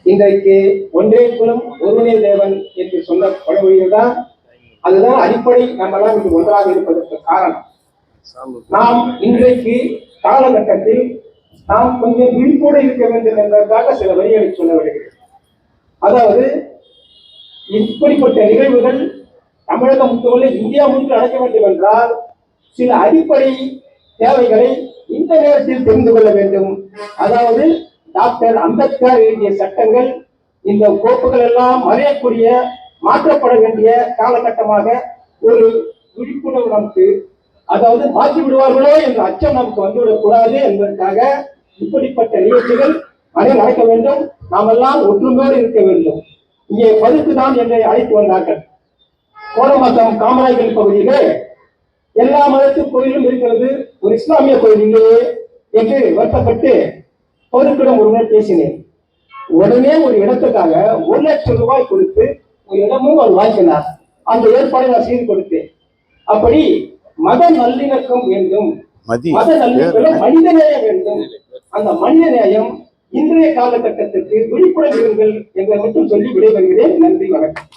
[SPEAKER 4] இன்றைக்கு ஒன்றே குலம் ஒருவனே தேவன் என்று சொன்ன பழமொழிகள்தான், அதுதான் அடிப்படை. நம்மெல்லாம் இங்கு ஒன்றாக இருப்பதற்கு காரணம். நாம் இன்றைக்கு காலகட்டத்தில் நாம் கொஞ்சம் விழிப்போடு இருக்க வேண்டும் என்பதற்காக சில வரிகளை சொல்ல வருகிறேன். அதாவது, இப்படிப்பட்ட நிகழ்வுகள் தமிழகம் மட்டுமல்ல இந்தியா முழுக்க நடக்க வேண்டும் என்றால் சில அடிப்படை தேவைகளை இந்த நேரத்தில் தெரிந்து கொள்ள வேண்டும். அதாவது, டாக்டர் அம்பேத்கர் எழுதிய சட்டங்கள், இந்த கோப்புகள் எல்லாம் மறையக்கூடிய, மாற்றப்பட வேண்டிய காலகட்டமாக ஒரு விழிப்புணர்வு நமக்கு, அதாவது மாற்றி விடுவார்களோ என்ற அச்சம் நமக்கு வந்துவிடக் கூடாது என்பதற்காக இப்படிப்பட்ட நிகழ்ச்சிகள் நடக்க வேண்டும். நாம் எல்லாம் ஒற்றுமையோடு இருக்க வேண்டும். இங்கே பதுக்கு தான் என்னை அழைத்து வந்தார்கள். கோடம்பாக்கம் காமராஜர் பகுதியிலே எல்லா மதத்து கோயிலும் இருக்கிறது, ஒரு இஸ்லாமிய கோயில் இல்லையே என்று வருத்தப்பட்டு பதுக்கிடம் ஒருவர் பேசினேன். உடனே ஒரு இடத்துக்காக 1 லட்சம் ரூபாய் கொடுத்து ஒரு இடமும் அவர் வாங்கினார். அந்த ஏற்பாடை நான் செய்து கொடுத்தேன். அப்படி மத நல்லிணக்கம் வேண்டும், மத நல்லிணக்கம், மனித நேயம் வேண்டும். அந்த மனித நேயம் இன்றைய காலகட்டத்திற்கு விழிப்புணர்வு இருங்கள் என்பதை மட்டும் சொல்லி விடைபெறுகிறேன். நன்றி, வணக்கம்.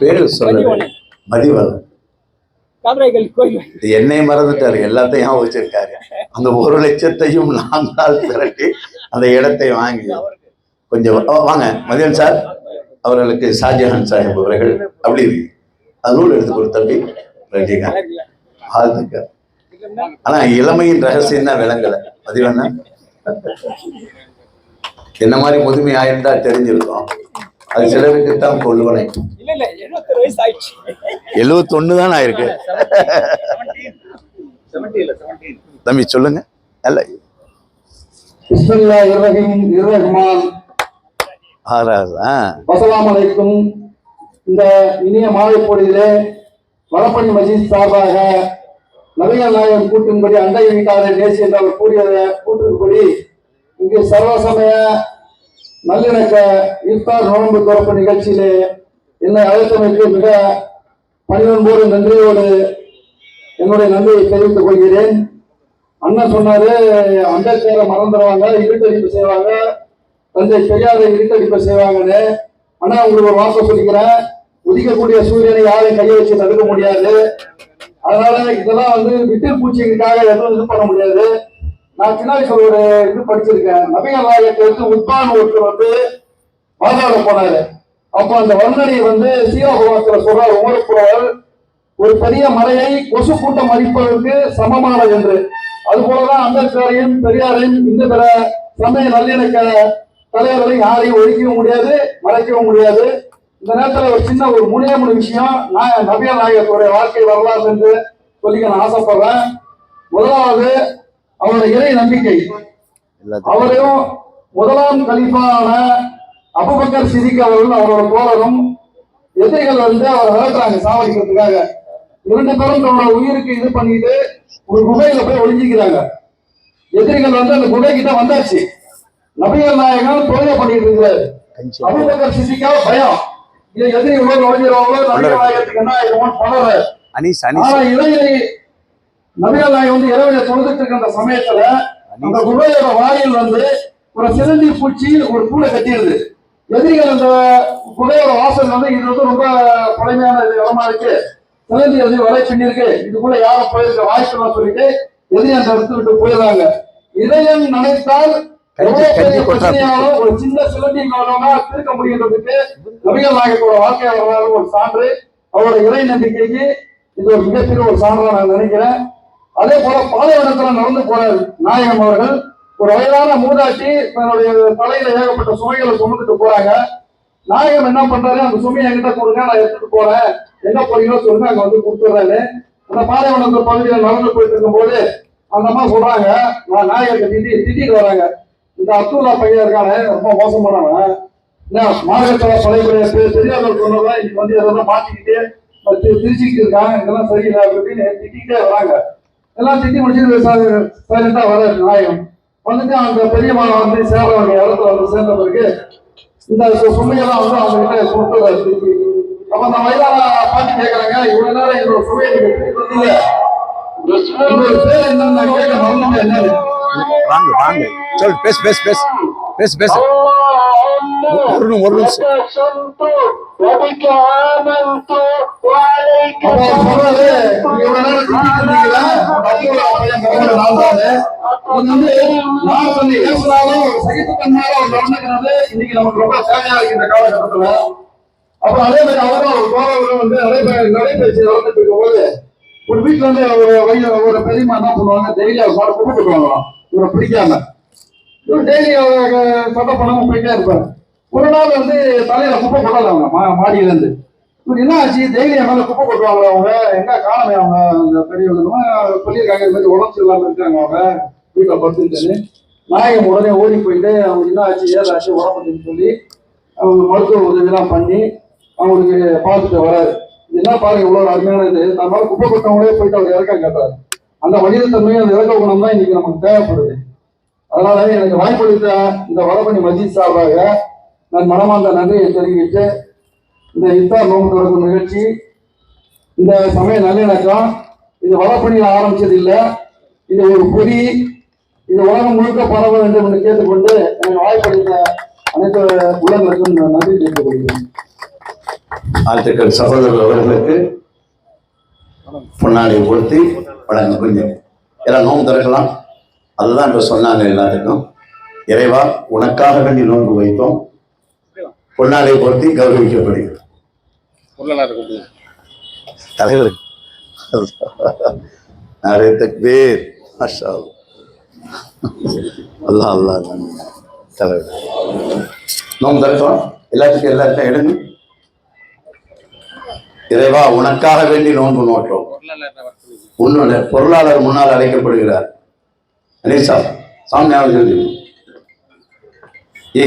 [SPEAKER 5] பேரு சொல்லுங்க. மதிவதன். என்னை மறந்துட்டாரு, எல்லாத்தையும் வச்சிருக்காரு. அந்த 1 லட்சத்தையும் நாங்கள் திரட்டி அந்த இடத்தை வாங்கி கொஞ்சம் வாங்க மதியன் சார் அவர்களுக்கு ஷாஜஹான் சாஹிப் அவர்கள் அப்படி அது நூல் எடுத்து கொடுத்தபடி ரஜினிகாந்த் வாழ்த்துக்கள். ஆனா இளமையின் ரகசியம் தான் விளங்கலை. மதிவண்ணா என்ன மாதிரி முதுமை ஆயிருந்தா தெரிஞ்சிருக்கும். அது சிலருக்கு தான் கொள்ளுவனை. 71 தான் ஆயிருக்கு.
[SPEAKER 1] தம்பி சொல்லுங்க. அல்ல
[SPEAKER 2] பிஸ்மில்லாஹிர் ரஹ்மான் அஸ்ஸலாமு அலைக்கும். இந்த இனிய மாலை பொழுதிலே வடபழனி மஸ்ஜித் சார்பாக நபிகள் நாயகம் கூட்டின்படி அண்டை வீட்டாரை நேசி என்று அவர் கூறிய கூற்றின்படி இங்கு சர்வசமய நல்லிணக்க இஃப்தார் நோன்பு திறப்பு நிகழ்ச்சியிலே என்னை அழைத்தமைக்கு மிக பணிவன்போடு நன்றியோடு என்னுடைய நன்றியை தெரிவித்துக் கொள்கிறேன். அண்ணன் சொன்னாரு, அம்பேத்கரை மறந்துடுவாங்க, இருட்டடிப்பு செய்வாங்க, தந்தை பெரியாரை இருட்டடிப்பு செய்வாங்கன்னு. ஆனா உங்களுக்கு ஒரு வார்த்தை சொல்லிக்கிறேன், உதிக்கக்கூடிய சூரியனை யாரையும் கையை வச்சு தடுக்க முடியாது. அதனால இதெல்லாம் விட்டில் பூச்சிகளுக்காக எதுவும் இது பண்ண முடியாது. நான் சின்ன வயசுல ஒரு இது படிச்சிருக்கேன். நபிகள் நாயகத்தை உத்தான் ஒருத்தர் வாதாட போனாரு. அப்போ அந்த வர்ணனை சீரபுரத்துல சொல்றார் உமரப்புறவர், ஒரு பெரிய மலையை கொசு கூட்டம் அடிப்பதற்கு சமமானது என்று. அது போலதான் அம்பேத்கரையும் பெரியாரையும் இந்த பிற சமய நல்லிணக்க தலைவர்களை யாரையும் ஒழிக்கவும் முடியாது, மறைக்கவும் முடியாது. இந்த நேரத்தில் ஒரு சின்ன ஒரு மூணு விஷயம் நபிகள் நாயகத்துடைய வாழ்க்கை வரலாறு என்று சொல்லிக்க நான் ஆசைப்படுறேன். முதலாவது அவருடைய இறை நம்பிக்கை. அவரையும் முதலாம் கலீஃபான அபூபக்கர் சித்திக் அவர்கள் அவரோட தோழரும் எதிரிகள் அவர் விளக்குறாங்க சாவடிக்கிறதுக்காக. 2 பேரும் தன்னோட உயிருக்கு இது பண்ணிட்டு ஒரு குகையில போய் ஒளிஞ்சிக்கிறாங்க. எதிரிகள் அந்த குகை கிட்ட வந்தாச்சு. நபிகள் நாயகம் தொழிலை பண்ணிட்டு இருக்கிறாரு. அபூபக்கர் சித்திக்காக பயம், இது எதிரி உலக ஒழிஞ்சிருவாங்களோ, நபிகள் நாயகத்துக்கு என்ன ஆயிடுமோன்னு பலர். ஆனா இளைஞரை நபிகள் நாயகம் இரவில தொழுதுட்டு இருக்க அந்த சமயத்துல அந்த குகையோட வாயில் ஒரு சிலந்தி பூச்சி ஒரு கூடை கட்டிடுது. எதிரிகள் அந்த குகையோட வாசல் இது ரொம்ப பழமையான இடமா இருக்கு, சிலந்தி வலை பின்னிருக்கு, இதுக்குள்ள யாரும் போயிருக்க வாய்ப்புலாம் சொல்லிட்டு எதிரி அந்த இடத்துல விட்டு போயிடுறாங்க. இதயம் நினைத்தால் பிரச்சனையாலும் ஒரு சின்ன சிலந்தி தீர்க்க முடியுன்றதுக்கு நபிகள் நாயகத்தோட வாழ்க்கை வரலாறு ஒரு சான்று. அவரோட இறை நம்பிக்கைக்கு இது ஒரு மிகப்பெரிய ஒரு சான்றா நான் நினைக்கிறேன். அதே போல பாலைவனத்துல நடந்து போனார் நாயகம் அவர்கள். ஒரு வயதான மூதாட்டி தன்னுடைய தலையில ஏகப்பட்ட சுமைகளை சுமந்துட்டு போறாங்க. நாயகம் என்ன பண்றாரு, அந்த சுமையை என்கிட்ட கொடுங்க, நான் எடுத்துட்டு போறேன், என்ன போறீங்களோ சொல்லுங்க, அங்க கொடுத்துடுறாரு. அந்த பாலைவனத்து பகுதியில நடந்து போயிட்டு இருக்கும் போது அந்த அம்மா சொல்றாங்க, நான் நாயகத்தை திட்டிட்டு வராங்க, இந்த அப்துல்லா பையன் இருக்கானே ரொம்ப மோசமானவன், மார்க்கத்துல பழைய பெரியார்கள் சொன்னதான் இன்னைக்கு எதெல்லாம் மாத்திக்கிட்டு திருச்சிக்கிட்டு இருக்காங்க, இதெல்லாம் சரியில்லை அப்படின்னு திட்டிக்கிட்டே வராங்க. எல்லாம் திட்டி முடிச்சுட்டு சைலண்டா வர நாயகம் அந்த பெரியம்மா சேர்றவங்க இடத்துல சேர்ந்த பிறகு இந்த சுமையெல்லாம் அவங்க கிட்ட கொடுத்துறாரு திருப்பி. அப்ப அந்த வயதான பாட்டி கேட்கறாங்க, இவ்வளவு நேரம் என்னோட சுமையை நீங்க கொடுத்தீங்க, உங்களோட பேர் என்னன்னு நான் கேட்க மறந்துட்டேன். என்னன்னு
[SPEAKER 1] வாங்க சொல், பேசு ஒரு நிமிஷம்.
[SPEAKER 2] இன்னைக்கு நமக்கு ரொம்ப தேவையா இருக்கு இந்த காலகட்டத்துல. அப்புறம் அதே மாதிரி அவரும் நடைபயிற்சி நடந்துட்டு இருக்கும் போது ஒரு வீட்டுல ஒரு பெரியமா என்ன பண்ணுவாங்க, டெய்லி அவர் மாட குப்பை கொட்டுவாங்களாம். இவரை பிடிக்காம இவர் டெய்லி சட்டை பண்ணாம போயிட்டே இருப்பாரு. ஒரு நாள் தலையில குப்பை கொட்டல அவங்க மாடியில இருந்து. இவர் என்ன ஆச்சு, டெய்லி என் மேல குப்பை கொட்டுவாங்க, அவங்க எங்க காணமே அவங்க அந்த பெரியவங்க சொல்லியிருக்காங்க, இந்த மாதிரி உடம்பு இல்லாம இருக்காங்க, அவங்க வீட்டுல படுத்துன்னு. நாயகம் உடனே ஓடி போயிட்டு அவங்க என்ன ஆச்சு ஏதாச்சு உடம்புன்னு சொல்லி அவங்க மருத்துவ உதவிலாம் பண்ணி அவங்களுக்கு பார்த்துட்டு வராரு. என்ன பாருங்க இவ்வளவு அருமையான இது, நம்மளால குப்பை கொட்டவங்களே போயிட்டு அவர் இறக்கம் கேட்டாரு. அந்த மனிதத்தன்மையும் அந்த இறக்க குணம் தான் இன்னைக்கு நமக்கு தேவைப்படுது. அதனால எனக்கு வாய்ப்பளித்த இந்த வடபழனி மஸ்ஜித் சார்பாக நான் மனமார்ந்த நன்றியை தெரிவித்து, இந்த இஃப்தார் நோன்பு திறக்கும் நிகழ்ச்சி, இந்த சமய நல்லிணக்கம் இது வடபழனியில் ஆரம்பிச்சது இல்லை, இது ஒரு பொறி, இது உலகம் முழுக்க பரவ வேண்டும் என்று கேட்டுக்கொண்டு எனக்கு வாய்ப்பளித்த அனைத்து உள்ளங்களுக்கும் நன்றி தெரிவித்துக் கொள்கிறேன்.
[SPEAKER 1] வாழ்த்துக்கள் சகோதரர் அவர்களுக்கு. பொன்னாடை பொருத்தி வழங்க கொஞ்சம் எல்லாம் நோன்பு திறக்கலாம். அதுதான் இப்ப சொன்னாங்க எல்லாத்துக்கும். இறைவா உனக்காக வேண்டி நோன்பு வைத்தோம், பொன்னாடை பொருத்தி கௌரவிக்கப்படுகிறது. தலைவர் நிறைய தக்பீர், மாஷா அல்லாஹ் அல்லாஹ். தலைவர் நோன்பு திறக்கலாம். எல்லாத்துக்கும் எடுங்க.
[SPEAKER 5] இறைவா உனக்காக வேண்டி நோன்பு நோற்றோம். உன்னோட பொருளாளர் முன்னால் அழைக்கப்படுகிறார். அனீசா சாமியாவது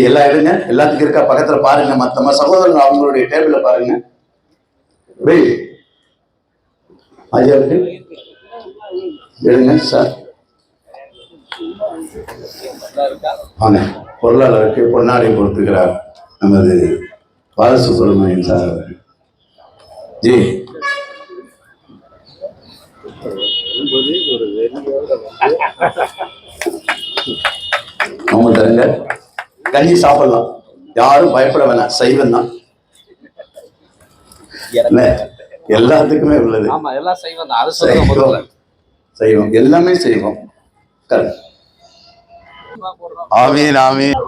[SPEAKER 5] எல்லாம் எடுங்க, எல்லாத்துக்கும் இருக்கா பக்கத்துல பாருங்க, மத்தமா சகோதரர்கள் அவங்களுடைய டேபிள பாருங்க. ஆஜாவுக்கு எடுங்க சார். வாங்க, பொருளாளருக்கு பொன்னாடை பொறுத்துக்கிறார் நமது பாலசுப்ரமணியன் சார் அவர்கள். ஜி அவங்க தருங்க, கஞ்சி சாப்பிடலாம், யாரும் பயப்பட வேணாம், சைவம் தான் எல்லாத்துக்குமே உள்ளது. சைவம் எல்லாமே செய்வோம். ஆமீன் ஆமீன்.